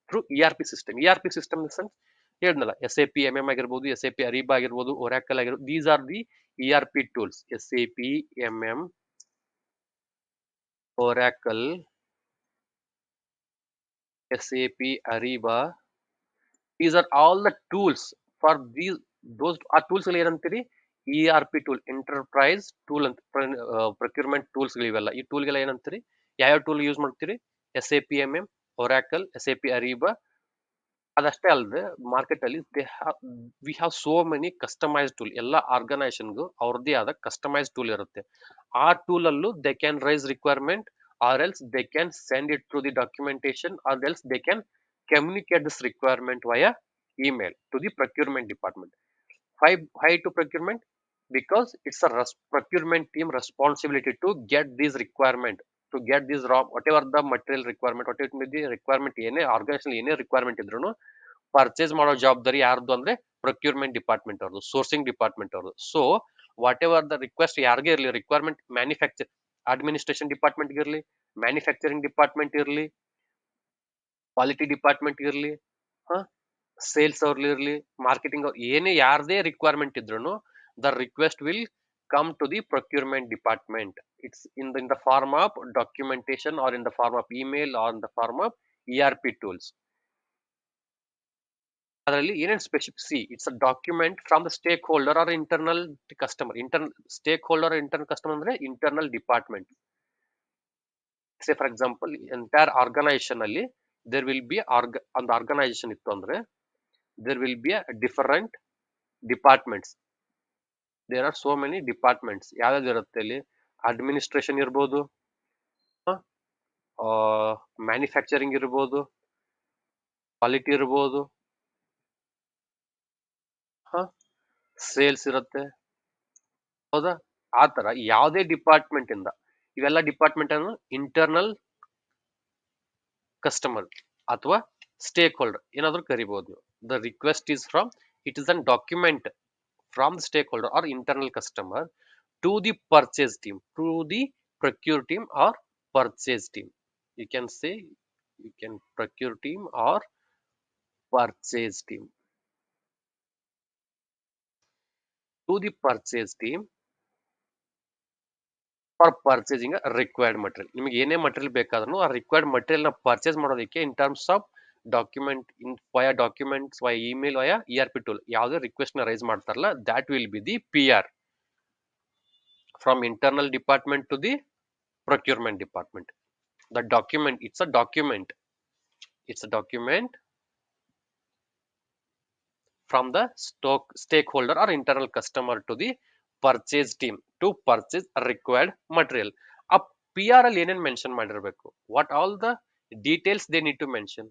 through ERP system in the sense ಹೇಳಿದ್ನಲ್ಲ, SAP MM ಆಗಿರ್ಬೋದು, SAP Ariba ಆಗಿರ್ಬೋದು, Oracle ಆಗಿರ್ಬೋದು, these are the ERP tools. SAP MM, Oracle, SAP Ariba, these are all the tools. For these, those are tools ಏನಂತೀರಿ, ERP tool, enterprise tool ಅಂತ, procurement tools ಇವೆಲ್ಲ. ಈ ಟೂಲ್ಗೆಲ್ಲ ಏನಂತೀರಿ, ಯಾವ್ಯಾವ tool use ಮಾಡ್ತೀರಿ, SAP MM, Oracle, SAP Ariba. ಅದಷ್ಟೇ ಅಲ್ಲದೆ market ಅಲ್ಲಿ we have so many customise tool. ಎಲ್ಲ ಆರ್ಗನೈಸೇಷನ್ಗೂ ಅವ್ರದ್ದೇ ಆದ ಕಸ್ಟಮೈಸ್ ಟೂಲ್ ಇರುತ್ತೆ. ಆ ಟೂಲ್ ಅಲ್ಲೂ they can raise requirement, or else they can send it through the documentation, or else they can communicate this requirement via email to the procurement department. Why to procurement? Because it's a procurement team responsibility to get this requirement, to get this raw whatever the material requirement, whatever it may be requirement, ಏನೇ organisation ಏನೇ requirement ಇದ್ರು purchase ಮಾಡೋ ಜವಾಬ್ದಾರಿ ಯಾರ್ದು ಅಂದ್ರೆ procurement department ಅವ್ರದ್ದು, sourcing department ಅವ್ರದ್ದು. So what ever the request ಯಾರಿಗೆ ಇರಲಿ, ರಿಕ್ವೈರ್ಮೆಂಟ್ ಮ್ಯಾನುಫ್ಯಾಕ್ಚರ್ ಅಡ್ಮಿನಿಸ್ಟ್ರೇಷನ್ ಡಿಪಾರ್ಟ್ಮೆಂಟ್ ಇರಲಿ, ಮ್ಯಾನುಫ್ಯಾಕ್ಚರಿಂಗ್ ಡಿಪಾರ್ಟ್ಮೆಂಟ್ ಇರಲಿ, ಕ್ವಾಲಿಟಿ ಡಿಪಾರ್ಟ್ಮೆಂಟ್ ಇರಲಿ, ಸೇಲ್ಸ್ ಅವ್ರಲ್ಲಿ ಇರಲಿ, ಮಾರ್ಕೆಟಿಂಗ್ ಅವ್ರು, ಏನೇ ಯಾರದೇ ರಿಕ್ವೈರ್ಮೆಂಟ್ ಇದ್ರು the request will come to the procurement department. It's in the form of documentation, or in the form of email, or in the form of ERP tools. ಅದರಲ್ಲಿ ಏನೇನು specific, see it's a document from the stakeholder or internal customer. Stakeholder internal customer ಅಂದ್ರೆ internal department. Say for example, entire organization ಅಲ್ಲಿ there will be ಒಂದು organization ಇತ್ತು ಅಂದ್ರೆ there will be a different departments. There are so many departments. ಯಾವ್ಯಾವ್ದು ಇರುತ್ತೆ ಅಲ್ಲಿ, administration ಇರ್ಬೋದು, manufacturing ಇರ್ಬೋದು, ಕ್ವಾಲಿಟಿ ಇರ್ಬೋದು, ಸೇಲ್ಸ್ ಇರುತ್ತೆ, ಹೌದಾ. ಆ ತರ ಯಾವುದೇ ಡಿಪಾರ್ಟ್ಮೆಂಟ್ ಇಂದ, ಇವೆಲ್ಲ ಡಿಪಾರ್ಟ್ಮೆಂಟ್ ಅನ್ನು ಇಂಟರ್ನಲ್ ಕಸ್ಟಮರ್ ಅಥವಾ ಸ್ಟೇಕ್ ಹೋಲ್ಡರ್ ಏನಾದ್ರು ಕರಿಬಹುದು. The request is from, it is an document from the stakeholder or internal customer to the purchase team, to the procure team or purchase team. You can say, you can procure team or purchase team, to the purchase team for purchasing required material. ನಿಮಗೆ ಏನೇ material ಬೇಕಾದ್ರೂ ಆ required material ನ purchase ಮಾಡೋದಕ್ಕೆ in terms of document, in via documents, via email, via ERP tool ಯಾವುದೇ request ನ raise ಮಾಡ್ತಾರಲ್ಲ, that will be the PR from internal department to the procurement department. The document, it's a document from the stakeholder or internal customer to the purchase team to purchase required material. A PR ಅಲ್ಲಿ ಏನೇನು mention ಮಾಡಿರಬೇಕು, what all the details they need to mention,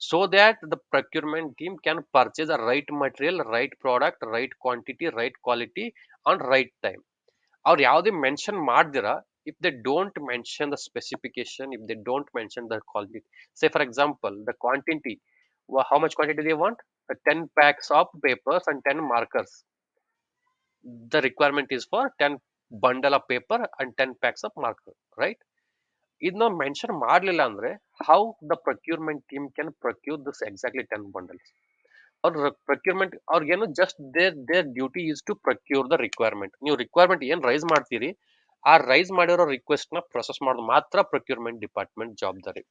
so that the procurement team can purchase the right material, right product, right quantity, right quality on right time. ಅವ್ರು ಯಾವುದೇ mention ಮಾಡ್ದಿರ, if they don't mention the specification, if they don't mention the quality, say for example the quantity, how much quantity they want, 10 packs of papers and 10 markers, the requirement is for 10 bundle of paper and 10 packs of marker, right? ಇದನ್ನ mention ಮಾಡ್ಲಿಲ್ಲ ಅಂದ್ರೆ how the procurement team can procure this exactly 10 bundles? ಅವ್ರ procurement ಅವ್ರಿಗೇನು just their duty is to procure the requirement. ನೀವು requirement ಏನ್ raise ಮಾಡ್ತೀರಿ, ಆ raise ಮಾಡಿರೋ ರಿಕ್ವೆಸ್ಟ್ ನ ಪ್ರೊಸೆಸ್ ಮಾಡೋದು ಮಾತ್ರ ಪ್ರೊಕ್ಯೂರ್ಮೆಂಟ್ ಡಿಪಾರ್ಟ್ಮೆಂಟ್ ಜವಾಬ್ದಾರಿ.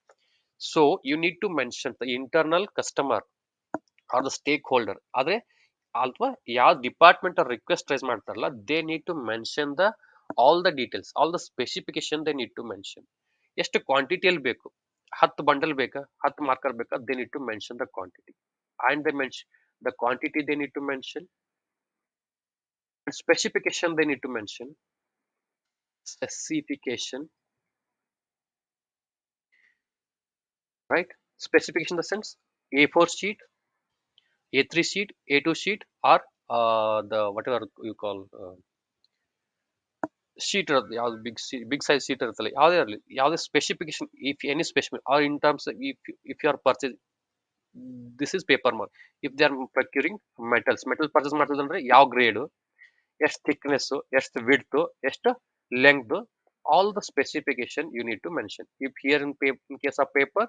So you need to mention the internal customer or the stakeholder, ಆದ್ರೆ ಅಥವಾ ಯಾವ ಡಿಪಾರ್ಟ್ಮೆಂಟ್ ಅವ್ರ ರಿಕ್ವೆಸ್ಟ್ ರೈಸ್ ಮಾಡ್ತಾರಲ್ಲ, they need to mention the all the details, all the specification they need to mention. ಎಷ್ಟು ಕ್ವಾಂಟಿಟಿಯಲ್ಲಿ ಬೇಕು, 10 bundle ಬೇಕಾ, 10 marker ಬೇಕಾ, they need to mention the quantity, and they mention the quantity they need to mention, and specification they need to mention. Specification, right? Specification in the sense A4 sheet, A3 sheet, A2 sheet, or the whatever you call sheet, ಯಾವ್ದು big size sheet ಇರುತ್ತಲ್ಲ, ಯಾವುದೇ ಇರಲಿ, ಯಾವುದೇ specification, if any specific or in terms, if you are purchasing, this is paper mark. If they are procuring metal purchase ಮಾಡ್ತಿದ್ರೆ ಯಾವ grade, ಎಷ್ಟು thickness, ಎಷ್ಟು width, ಎಷ್ಟು length, all the specification you need to mention. If here in case of paper,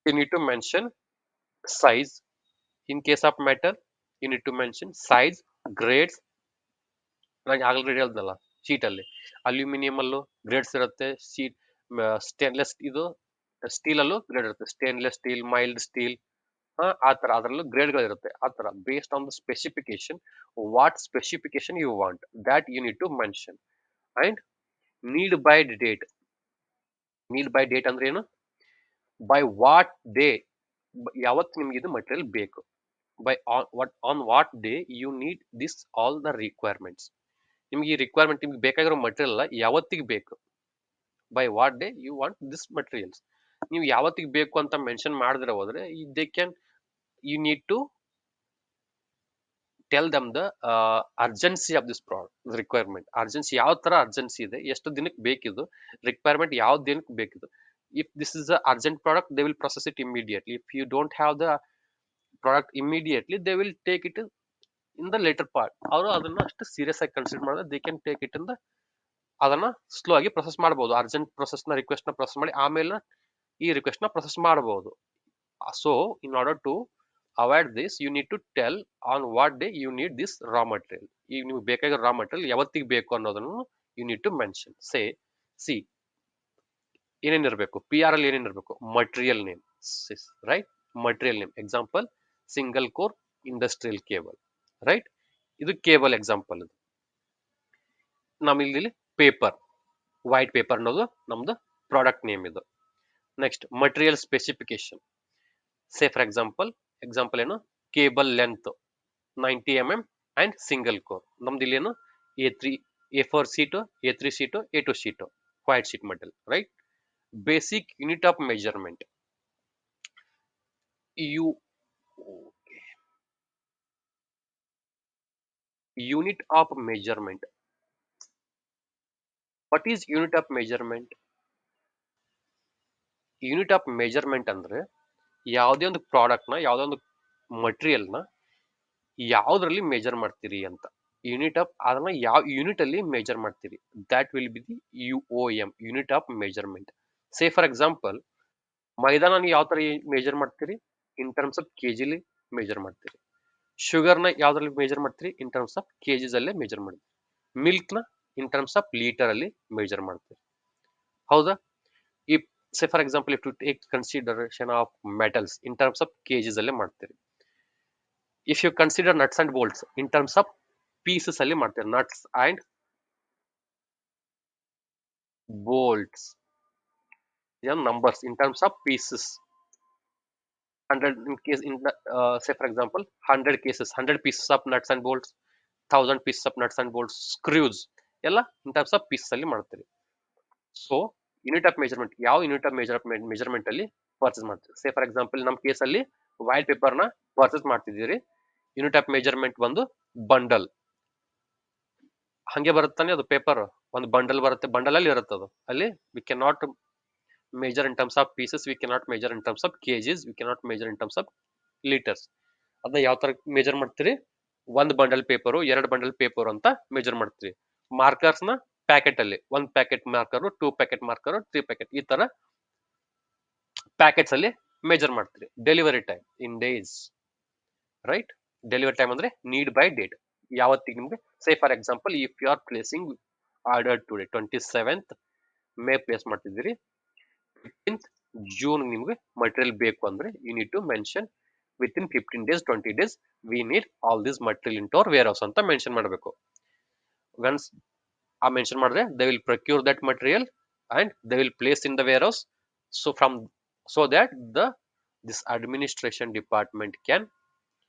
you need to mention size. In case of metal, you need to mention size, grades. ನಾನು already ಹೇಳ್ದಲ್ಲ, sheet ಅಲ್ಲಿ aluminium ಅಲ್ಲೂ grades ಇರುತ್ತೆ, sheet stainless, ಇದು steel ಅಲ್ಲೂ grade ಇರುತ್ತೆ, stainless steel, mild steel, ಆ ತರ ಅದರಲ್ಲೂ ಗ್ರೇಡ್ಗಳಿರುತ್ತೆ. ಆ ತರ based on the specification, what specification you want, that you need to mention. And need by date. Need by date ಅಂದ್ರೆ ಏನು, ಬೈ ವಾಟ್ ಡೇ, ಯಾವತ್ತು ನಿಮ್ಗೆ ಇದು ಮಟೀರಿಯಲ್ ಬೇಕು, by on what day you need this all the requirements. ನಿಮ್ಗೆ ಈ requirement, ನಿಮ್ಗೆ ಬೇಕಾಗಿರೋ ಮಟೀರಿಯಲ್ ಯಾವತ್ತಿಗೆ ಬೇಕು, by what day you want this materials. ನೀವು ಯಾವತ್ತಿಗೆ ಬೇಕು ಅಂತ ಮೆನ್ಷನ್ ಮಾಡಿದ್ರೆ ಹೋದ್ರೆ, they can, you need to tell them the urgency of this product requirement. Urgency ಯಾವ ತರ ಅರ್ಜೆನ್ಸಿ ಇದೆ, ಎಷ್ಟು ದಿನಕ್ಕೆ ಬೇಕಿದು ರಿಕ್ವೈರ್ಮೆಂಟ್, ಯಾವ ದಿನಕ್ಕೆ ಬೇಕಿದು. if this is a urgent product, they will process it immediately. If you don't have the product immediately, they will take it in the later part. ಅವರು ಅದನ್ನ ಅಷ್ಟು ಸೀರಿಯಸ್ ಆಗಿ ಕನ್ಸಿಡರ್ ಮಾಡಿದ್ರೆ they can take it in the, ಅದನ್ನ slow ಆಗಿ process ಮಾಡಬಹುದು. Urgent process ನ request ನ ಪ್ರೊಸೆಸ್ ಮಾಡಿ ಆಮೇಲೆ ಈ ರಿಕ್ವೆಸ್ಟ್ ನ ಪ್ರೊಸೆಸ್ ಮಾಡಬಹುದು. So in order to avoid this, you need to tell on what day you need this raw material. ಈಗ ನಿಮ್ಗೆ ಬೇಕಾಗಿರೋ ರಾ ಮಟೀರಿಯಲ್ ಯಾವತ್ತಿಗೆ ಬೇಕು ಅನ್ನೋದನ್ನು you need to mention. Say, see, ಏನೇನಿರಬೇಕು, PR ಅಲ್ಲಿ ಏನೇನಿರಬೇಕು, material name, right, material name. Example single core industrial cable, right, ಇದು ಕೇಬಲ್ ಎಕ್ಸಾಂಪಲ್. ಇದು ನಮಗೆ ಪೇಪರ್, ವೈಟ್ ಪೇಪರ್ ಅನ್ನೋದು ನಮ್ದು ಪ್ರಾಡಕ್ಟ್ ನೇಮ್ ಇದು. Next material specification. Say for example ಏನು, cable length 90 mm and single core. ನಮ್ದು ಇಲ್ಲಿ ಏನು, A4 sheet, A3 sheet, A2 sheet, white sheet metal, right. Basic unit of measurement. Unit of measurement. What is unit of measurement? Unit of measurement ಅಂದ್ರೆ ಯಾವುದೇ ಒಂದು product ನ, ಯಾವುದೇ ಒಂದು material ನ ಯಾವ್ದ್ರಲ್ಲಿ ಮೆಜರ್ ಮಾಡ್ತೀರಿ ಅಂತ. ಯೂನಿಟ್ ಆಫ್, ಅದನ್ನ ಯಾವ ಯೂನಿಟ್ ಅಲ್ಲಿ ಮೆಜರ್ ಮಾಡ್ತೀರಿ, that will be the UOM, unit of measurement. Say for example ಮೈದಾನ ನೀವು ಯಾವ ತರ ಮೆಜರ್ ಮಾಡ್ತೀರಿ, ಇನ್ ಟರ್ಮ್ಸ್ ಆಫ್ ಕೆಜಿಲಿ ಮೆಜರ್ ಮಾಡ್ತೀರಿ. ಶುಗರ್ ನ ಯಾವ್ದ್ರಲ್ಲಿ ಮೆಜರ್ ಮಾಡ್ತೀರಿ, ಇನ್ ಟರ್ಮ್ಸ್ ಆಫ್ ಕೆಜಿಸ್ ಅಲ್ಲೇ ಮೆಜರ್ ಮಾಡ್ತೀರಿ. ಮಿಲ್ಕ್ ನ ಇನ್ ಟರ್ಮ್ಸ್ ಆಫ್ ಲೀಟರ್ ಅಲ್ಲಿ ಮೆಜರ್ ಮಾಡ್ತೀರಿ. ಹೌದಾ? ಈ say for example if to take consideration of metals in terms of kgs ಅಲ್ಲೇ ಮಾಡ್ತೀರಿ. If you consider nuts and bolts in terms of pieces ಅಲ್ಲಿ ಮಾಡ್ತೀರಿ. Nuts and bolts numbers in terms of pieces. 100 in case in the, say for example 100 cases, 100 pieces of nuts and bolts, 1000 pieces of nuts and bolts, screws ಎಲ್ಲ in terms of pieces ಅಲ್ಲಿ ಮಾಡ್ತೀರಿ. So unit of measurement ಯಾವ unit of measurement ಅಲ್ಲಿ purchase ಮಾಡ್ತೀವಿ. ಸೇ for example ನಮ್ಮ ಕೇಸಲ್ಲಿ white paper ನ purchase ಮಾಡ್ತಿದ್ದೀರಿ. ಯೂನಿಟ್ ಆಫ್ ಮೆಜರ್ಮೆಂಟ್ ಒಂದು ಬಂಡಲ್. ಹಂಗೆ ಬರುತ್ತಾನೆ ಅದು ಪೇಪರ್ ಒಂದು ಬಂಡಲ್ ಬರುತ್ತೆ, ಬಂಡಲ್ ಅಲ್ಲಿ ಇರುತ್ತೆ ಅದು. ಅಲ್ಲಿ we can not measure in terms of pieces, we cannot measure in terms of kgs, we cannot measure in terms of liters. ಅದನ್ನ ಯಾವ ತರ ಮೆಜರ್ ಮಾಡ್ತೀರಿ? ಒಂದು ಬಂಡಲ್ ಪೇಪರು, ಎರಡು ಬಂಡಲ್ ಪೇಪರ್ ಅಂತ ಮೆಜರ್ ಮಾಡ್ತೀರಿ. ಮಾರ್ಕರ್ಸ್ ನ ಪ್ಯಾಕೆಟ್ ಅಲ್ಲಿ ಒಂದು packet marker, 2 packet marker, 3 packet ಈ ತರ ಪ್ಯಾಕೆಟ್ಸ್ ಅಲ್ಲಿ ಮೆಜರ್ ಮಾಡ್ತೀರಿ. Delivery time in days, right? Delivery time ಅಂದ್ರೆ ನೀಡ್ ಬೈ ಡೇಟ್, ಯಾವತ್ತಿಗೆ ನಿಮ್ಗೆ. Say for example if you are placing order today 27th May place ಮಾಡ್ತಿದ್ದೀರಿ, 15th ಜೂನ್ ನಿಮ್ಗೆ material ಬೇಕು ಅಂದ್ರೆ you need to mention within 15 days 20 days we need all this material into our warehouse ಅಂತ mention ಮಾಡಬೇಕು. Once ಆ mention ಮಾಡಿದ್ರೆ they will procure that material and they will place in the warehouse. So from so that this administration department can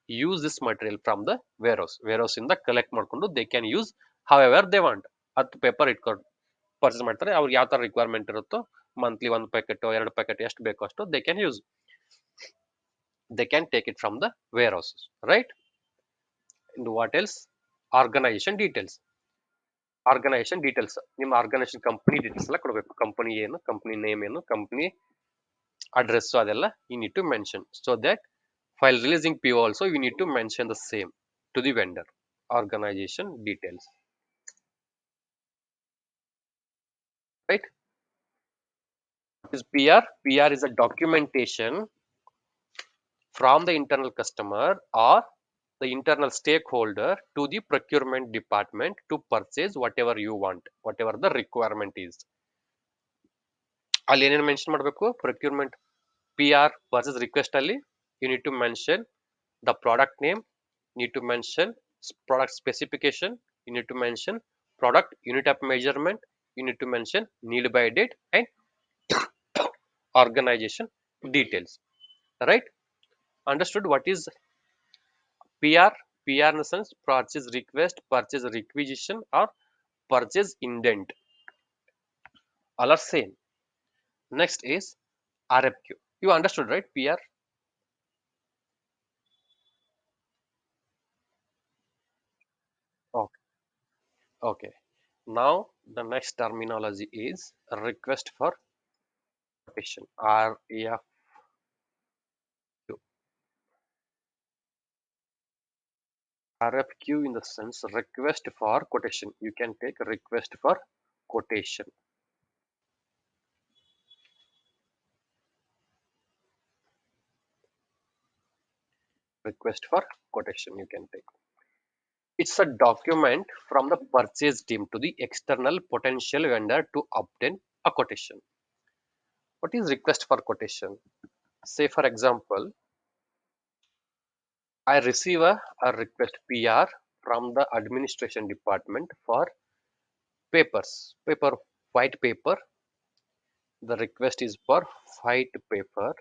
use this material from the warehouse ಇಂದ collect ಮಾಡ್ಕೊಂಡು they can use however they want. 10 paper ಇಟ್ಕೊಂಡು purchase ಮಾಡ್ತಾರೆ, ಅವ್ರಿಗೆ ಯಾವ ತರ requirement ಇರುತ್ತೋ monthly 1 packet 2 packet ಎಷ್ಟು ಬೇಕೋ ಅಷ್ಟು they can use, they can take it from the warehouse, right? And what else? Organisation details. Organisation details ನಿಮ್ಮ ಆರ್ಗನೈಸೇಷನ್ ಕಂಪನಿ ಡೀಟೇಲ್ಸ್ ಎಲ್ಲ ಕೊಡಬೇಕು. ಕಂಪನಿ ಏನು, ಕಂಪನಿ ನೇಮ್ ಏನು, ಕಂಪನಿ ಅಡ್ರೆಸ್ ಅದೆಲ್ಲ you need to mention. So that while releasing PO also you need to mention the same to the vendor. Organization details, right? What is PR? PR is a documentation from the internal customer or the internal stakeholder to the procurement department to purchase whatever you want, whatever the requirement is. ಅಲ್ಲಿ ಏನೇನು mention ಮಾಡಬೇಕು? Procurement PR purchase request ಅಲ್ಲಿ you need to mention the product name, need to mention product specification, you need to mention product unit of measurement, you need to mention need by date and organization details, right? Understood what is PR? PR in the sense purchase request, purchase requisition or purchase indent, all are same. Next is RFQ. You understood, right? PR. Okay. Okay. Now the next terminology is request for quotation, RFQ. RFQ in the sense request for quotation. You can take request for quotation. Request for quotation you can take. It's a document from the purchase team to the external potential vendor to obtain a quotation. What is request for quotation? Say for example, I receive a request PR from the administration department for paper, white paper. The request is for white paper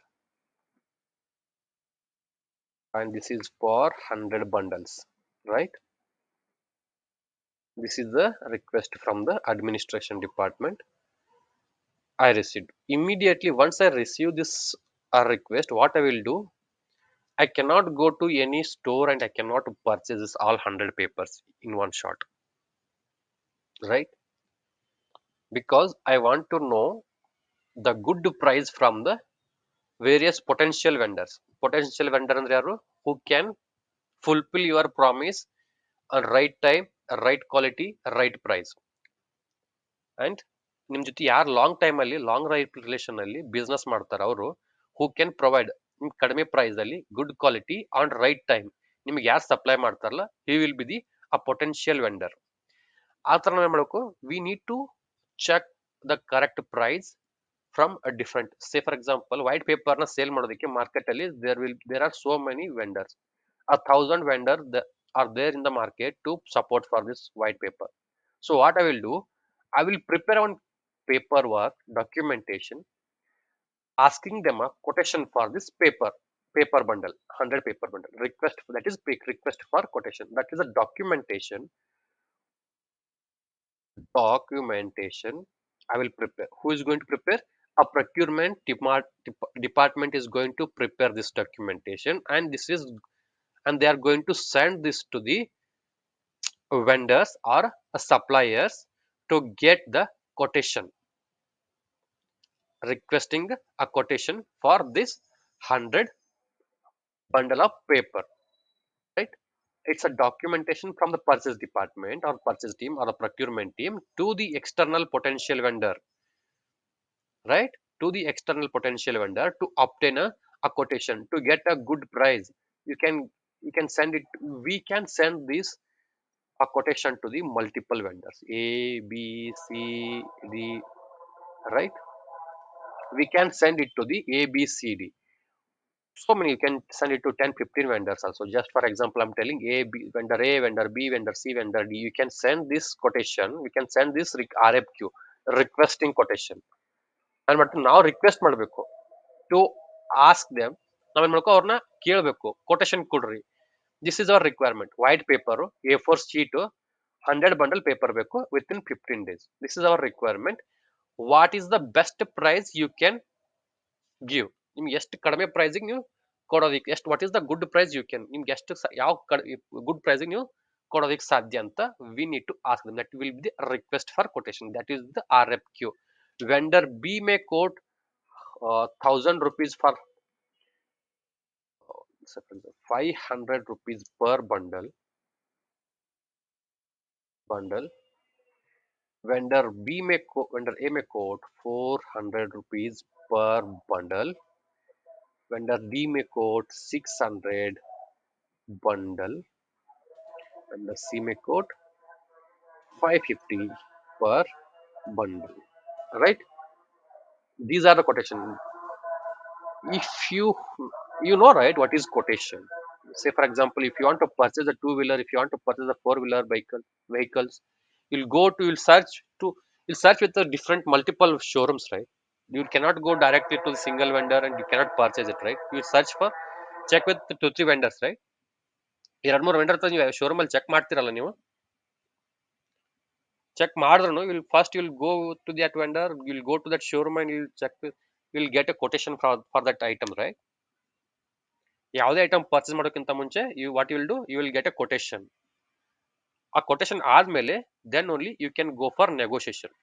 and this is for 100 bundles, right? This is the request from the administration department. I received immediately. Once I receive this request, what I will do, I cannot go to any store and I cannot purchase this all 100 papers in one shot, right? Because I want to know the good price from the various potential vendors. Potential vendor ಅಂದ್ರೆ ಯಾರು? Who can fulfill your promise on right time, right quality, right price. And ನಿಮ್ ಜೊತೆ ಯಾರು long time ಅಲ್ಲಿ long relation ಅಲ್ಲಿ business ಮಾಡ್ತಾರೆ ಅವರು who can provide ಕಡಿಮೆ ಪ್ರೈಸ್ ಅಲ್ಲಿ good quality on right time ನಿಮ್ಗೆ ಯಾರು ಸಪ್ಲೈ ಮಾಡ್ತಾರಲ್ಲ he will be the a potential vendor. ಆ ಥರ ನಾವೇನು ಮಾಡಬೇಕು, we need to check the correct price from a different. Say for example white ಪೇಪರ್ನ ಸೇಲ್ ಮಾಡೋದಕ್ಕೆ ಮಾರ್ಕೆಟಲ್ಲಿ there are so many vendors. 1,000 vendors are there in the market to support for this white paper. So what I will do, I will prepare one paperwork documentation asking them a quotation for this paper bundle, 100 paper bundle request, that is request for quotation. That is a documentation I will prepare. Who is going to prepare? A procurement department is going to prepare this documentation, and they are going to send this to the vendors or suppliers to get the quotation, requesting a quotation for this 100 bundle of paper, right? It's a documentation from the purchase department or purchase team or a procurement team to the external potential vendor, right? To the external potential vendor to obtain a quotation, to get a good price. You can send it, we can send this a quotation to the multiple vendors, A, B, C, D, right? We can send it to the A, B, C, D. So many, you can send it to 10, 15 vendors also. Just for example, I'm telling A, vendor B, vendor C, vendor D. You can send this quotation, we can send this RFQ, requesting quotation. And but now request ಮಾಡಬೇಕು to ask them. ನಾವೇನ್ ಮಾಡ್ಕೋ ಅವ್ರನ್ನ ಕೇಳಬೇಕು, quotation ಕೊಡ್ರಿ, this is our requirement. White paper A4 sheet 100 bundle paper ಬೇಕು within 15 days. This is our requirement. What is the best price you can give? ನಿಮ್ಗೆ ಎಷ್ಟು ಕಡಿಮೆ ಪ್ರೈಸಿಗೆ ನೀವು ಕೊಡೋದಕ್ಕೆ, ಎಷ್ಟು what is the good price you can, ನಿಮ್ಗೆ ಎಷ್ಟು ಯಾವ ಗುಡ್ ಪ್ರೈಸಿಗೆ ನೀವು ಕೊಡೋದಕ್ಕೆ ಸಾಧ್ಯ ಅಂತ we need to ask them. That will be the request for quotation. That is the RFQ. Vendor B may quote 1,000 rupees for 500 rupees per bundle. Vendor A may quote 400 rupees per bundle. Vendor D may quote 600 bundle. Vendor C may quote 550 per bundle. Right? These are the quotation. If you know, right, what is quotation? Say for example, if you want to purchase a two-wheeler, if you want to purchase a four-wheeler vehicles, you'll search with the different multiple showrooms, right? You cannot go directly to the single vendor and you cannot purchase it, right? You search for, check with the 2-3 vendors, right? ಎರಡು ಮೂರು vendor ನೀವು showroom ಅಲ್ಲಿ check ಮಾಡ್ತಿರಲ್ಲ, ನೀವು check ಮಾಡಿದ್ರು will go to that vendor, will go to that showroom and will get a quotation for that item, right? ಯಾವುದೇ item purchase ಮಾಡೋಕ್ಕಿಂತ ಮುಂಚೆ what you will do, you will get a quotation. ಆ quotation ಆದ್ಮೇಲೆ then only you can go for negotiation.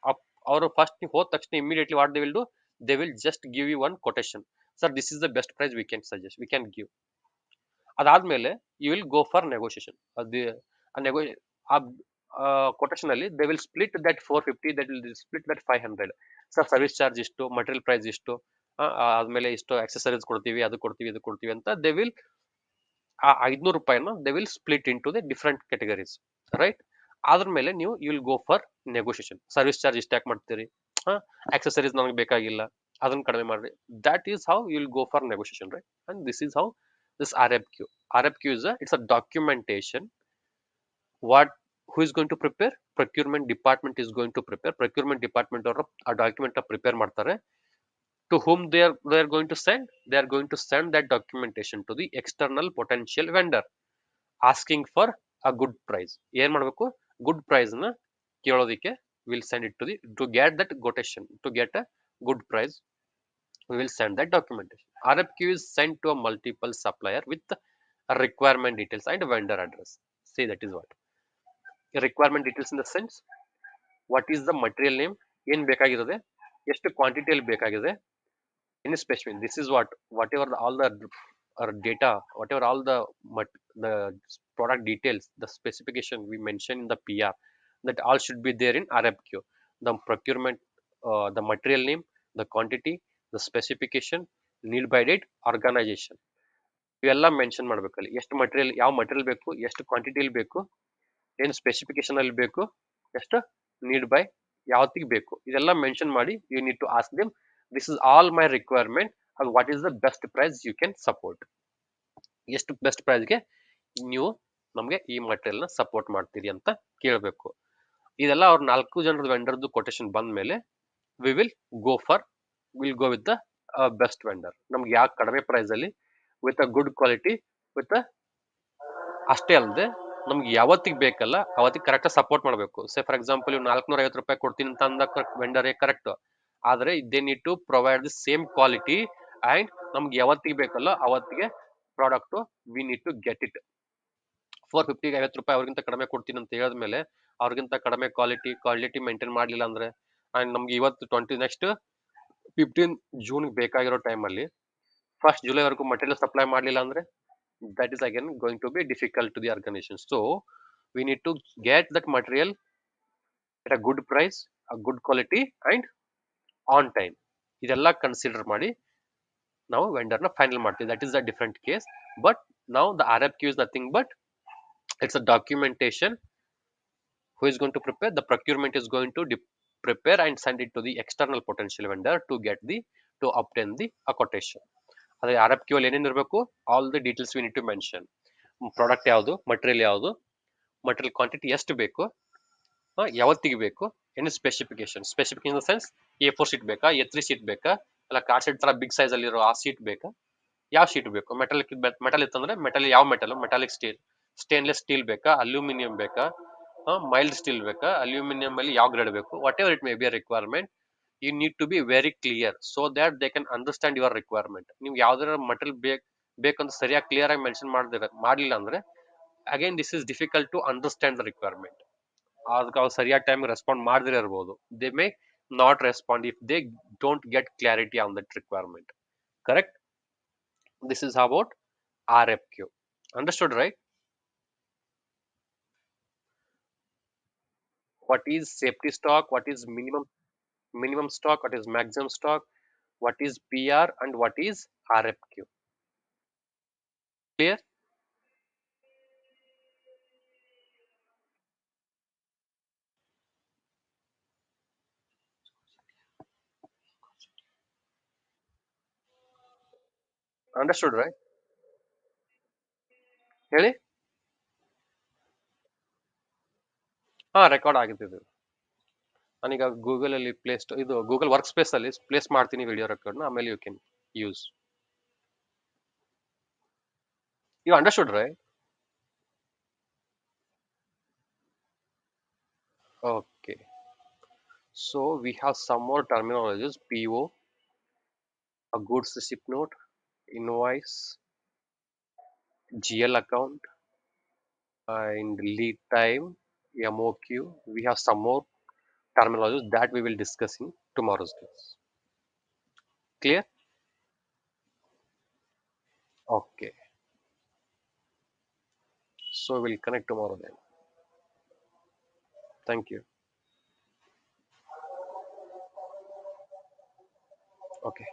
ಅವರು first ನೀವು ಹೋದ ತಕ್ಷಣ immediately what they will do, they will just give you one quotation. Sir, this is the best price V can suggest, we can give. ಅದಾದ್ಮೇಲೆ you will go for negotiation. Quotation ಅಲ್ಲಿ they will split that 450, that will split that 500. Sir, service charge ಇಷ್ಟು, material price ಇಷ್ಟು, ಆದ್ಮೇಲೆ ಇಷ್ಟು accessories ಕೊಡ್ತೀವಿ, ಅದು ಕೊಡ್ತೀವಿ, ಇದು ಕೊಡ್ತೀವಿ ಅಂತ ದೇ ವಿಲ್ ಆ 500 ರೂಪಾಯಿನ they will split into the different categories, right? ಅದ್ರ ಮೇಲೆ ನೀವು you will go for negotiation. Service charge ಇಷ್ಟು ಯಾಕೆ ಮಾಡ್ತೀರಿ, ಆಕ್ಸೆಸರೀಸ್ ನನಗೆ ಬೇಕಾಗಿಲ್ಲ, ಅದನ್ನ ಕಡಿಮೆ ಮಾಡ್ರಿ. That is how you will go for negotiation, right? And this is how this RFQ is it's a documentation. What Who is going to prepare? Procurement department is going to prepare. Procurement department or a document prepare ಮಾಡ್ತಾರೆ. To whom they are going to send? They are going to send that documentation to the external potential vendor asking for a good price. ಏನ್ ಮಾಡಬೇಕು? Good price ನ ಕೇಳೋದಕ್ಕೆ will send it to get that quotation, to get a good price. We will send that documentation. RFQ is sent to a multiple supplier with requirement details and vendor address. See, that is what requirement details in the sense, what is the material name, ಏನ್ ಬೇಕಾಗಿರುತ್ತೆ, ಎಷ್ಟು ಕ್ವಾಂಟಿಟಿಯಲ್ಲಿ ಬೇಕಾಗಿದೆ, any specimen. This is whatever all the data, whatever all the product details, the specification we mentioned in the PR, that all should be there in RFQ. The procurement, the material name, the quantity, the specification, need by date, organization, ಇವೆಲ್ಲ mention ಮಾಡ್ಬೇಕಲ್ಲಿ. ಎಷ್ಟು material, ಯಾವ material ಬೇಕು, ಎಷ್ಟು ಕ್ವಾಂಟಿಟಿಯಲ್ಲಿ ಬೇಕು, ಏನು specification ಅಲ್ಲಿ ಬೇಕು, ಎಷ್ಟು ನೀಡ್ ಬೈ ಯಾವತ್ತಿಗೆ ಬೇಕು ಇದೆಲ್ಲ ಮೆನ್ಷನ್ ಮಾಡಿ you need to ask them this is all my requirement and what is the best price you can support ಎಷ್ಟು ಬೆಸ್ಟ್ ಪ್ರೈಸ್ಗೆ ನೀವು ನಮಗೆ ಈ ಮಟೀರಿಯಲ್ ನ ಸಪೋರ್ಟ್ ಮಾಡ್ತೀರಿ ಅಂತ ಕೇಳಬೇಕು ಇದೆಲ್ಲ ಅವ್ರ 4 ಜನರ ವೆಂಡರ್ದು ಕೊಟೇಶನ್ ಬಂದ ಮೇಲೆ we will go with the best vendor ನಮ್ಗೆ ಯಾಕೆ ಕಡಿಮೆ ಪ್ರೈಸ್ ಅಲ್ಲಿ with a good quality with ಅಷ್ಟೇ ಅಲ್ಲದೆ ನಮ್ಗೆ ಯಾವತ್ತಿಗೆ ಬೇಕಲ್ಲ ಅವತ್ತಿಗೆ ಕರೆಕ್ಟ್ ಸಪೋರ್ಟ್ ಮಾಡಬೇಕು ಸೇ ಫಾರ್ ಎಕ್ಸಾಂಪಲ್ ಇವ್ 450 ರೂಪಾಯಿ ಕೊಡ್ತೀನಿ ಅಂತ ಅಂದ ವೆಂಡರ್ ಕರೆಕ್ಟ್ ಆದ್ರೆ they need to provide the same quality and ನಮ್ಗೆ ಯಾವತ್ತಿಗೆ ಬೇಕಲ್ಲ ಅವತ್ತಿಗೆ product we need to get it 450ಗೆ 50 ರೂಪಾಯಿ ಅವ್ರಿಗಿಂತ ಕಡಿಮೆ ಕೊಡ್ತೀನಿ ಅಂತ ಹೇಳಿದ್ಮೇಲೆ ಅವ್ರಿಗಿಂತ ಕಡಿಮೆ ಕ್ವಾಲಿಟಿ ಮೇಂಟೈನ್ ಮಾಡ್ಲಿಲ್ಲ ಅಂದ್ರೆ ಅಂಡ್ ನಮ್ಗೆ ಇವತ್ತು 15 ಜೂನ್ ಬೇಕಾಗಿರೋ ಟೈಮಲ್ಲಿ 1 ಜುಲೈ ವರೆಗೂ ಮಟೀರಿಯಲ್ ಸಪ್ಲೈ ಮಾಡಲಿಲ್ಲ ಅಂದ್ರೆ that is again going to be difficult to the organization. So we need to get that material at a good price, a good quality and on time. ಇದೆಲ್ಲ consider ಮಾಡಿ ನಾವು ವೆಂಡರ್ನ final ಮಾಡ್ತೀವಿ that is a different case but ನಾವು the R F Q is nothing but it's a documentation who is going to prepare the procurement is going to prepare and send it to the external potential vendor to obtain the a quotation ಅದೇ R F Q ಅಲ್ಲಿ ಏನೇನು ಇರಬೇಕು all the details we need to mention product ಯಾವುದು material ಯಾವುದು material quantity ಎಷ್ಟು ಬೇಕು ಯಾವತ್ತಿಗೆ ಬೇಕು ಏನು specification in the sense A4 sheet ಬೇಕಾ A3 ಶೀಟ್ ಬೇಕಾ ಅಲ್ಲ ಕಾರ್ ಶೀಟ್ ತರ ಬಿಗ್ ಸೈಜ್ ಅಲ್ಲಿ ಇರೋ ಆ ಶೀಟ್ ಬೇಕಾ ಯಾವ ಶೀಟ್ ಬೇಕು ಮೆಟಲ್ ಇತ್ತಂದ್ರೆ ಮೆಟಲ್ ಯಾವ ಮೆಟಾಲಿಕ್ ಸ್ಟೀಲ್ ಸ್ಟೇನ್ಲೆಸ್ ಸ್ಟೀಲ್ ಬೇಕಾ ಅಲ್ಯೂಮಿನಿಯಂ ಬೇಕಾ ಮೈಲ್ಡ್ ಸ್ಟೀಲ್ ಬೇಕಾ ಅಲ್ಯೂಮಿನಿಯಂ ಅಲ್ಲಿ ಯಾವ ಗ್ರೇಡ್ ಬೇಕು whatever it may be requirement you need to be very clear so that they can understand your requirement ನೀವು ಯಾವ್ದಾರ ಮಟೀರಿಯಲ್ ಬೇಕಂತ ಸರಿಯಾಗಿ ಕ್ಲಿಯರ್ ಆಗಿ ಮೆನ್ಷನ್ ಮಾಡಲಿಲ್ಲ ಅಂದ್ರೆ again this is difficult to understand the requirement ಅದಕ್ಕೆ ಅವ್ರು ಸರಿಯಾದ ಟೈಮ್ ರೆಸ್ಪಾಂಡ್ ಮಾಡದೇ ಇರಬಹುದು they may not respond if they don't get clarity on that requirement correct this is about RFQ. Understood, right? What is safety stock? What is minimum stock? What is maximum stock? What is PR and what is RFQ? Clear? Understood, right? ಹೇಳಿ ಹಾ record ಆಗಿದೆ ಇದು ನಾನೀಗ Google ಅಲ್ಲಿ ಇದು Google workspace ಅಲ್ಲಿ place ಮಾಡ್ತೀನಿ video ರೆಕಾರ್ಡ್ನ ಆಮೇಲೆ you can use you understood right okay so we have some more terminologies PO a goods receipt note invoice GL account and lead time MOQ. We have some more terminologies that we will discuss in tomorrow's class. Clear? Okay. So we'll connect tomorrow then. Thank you. Okay.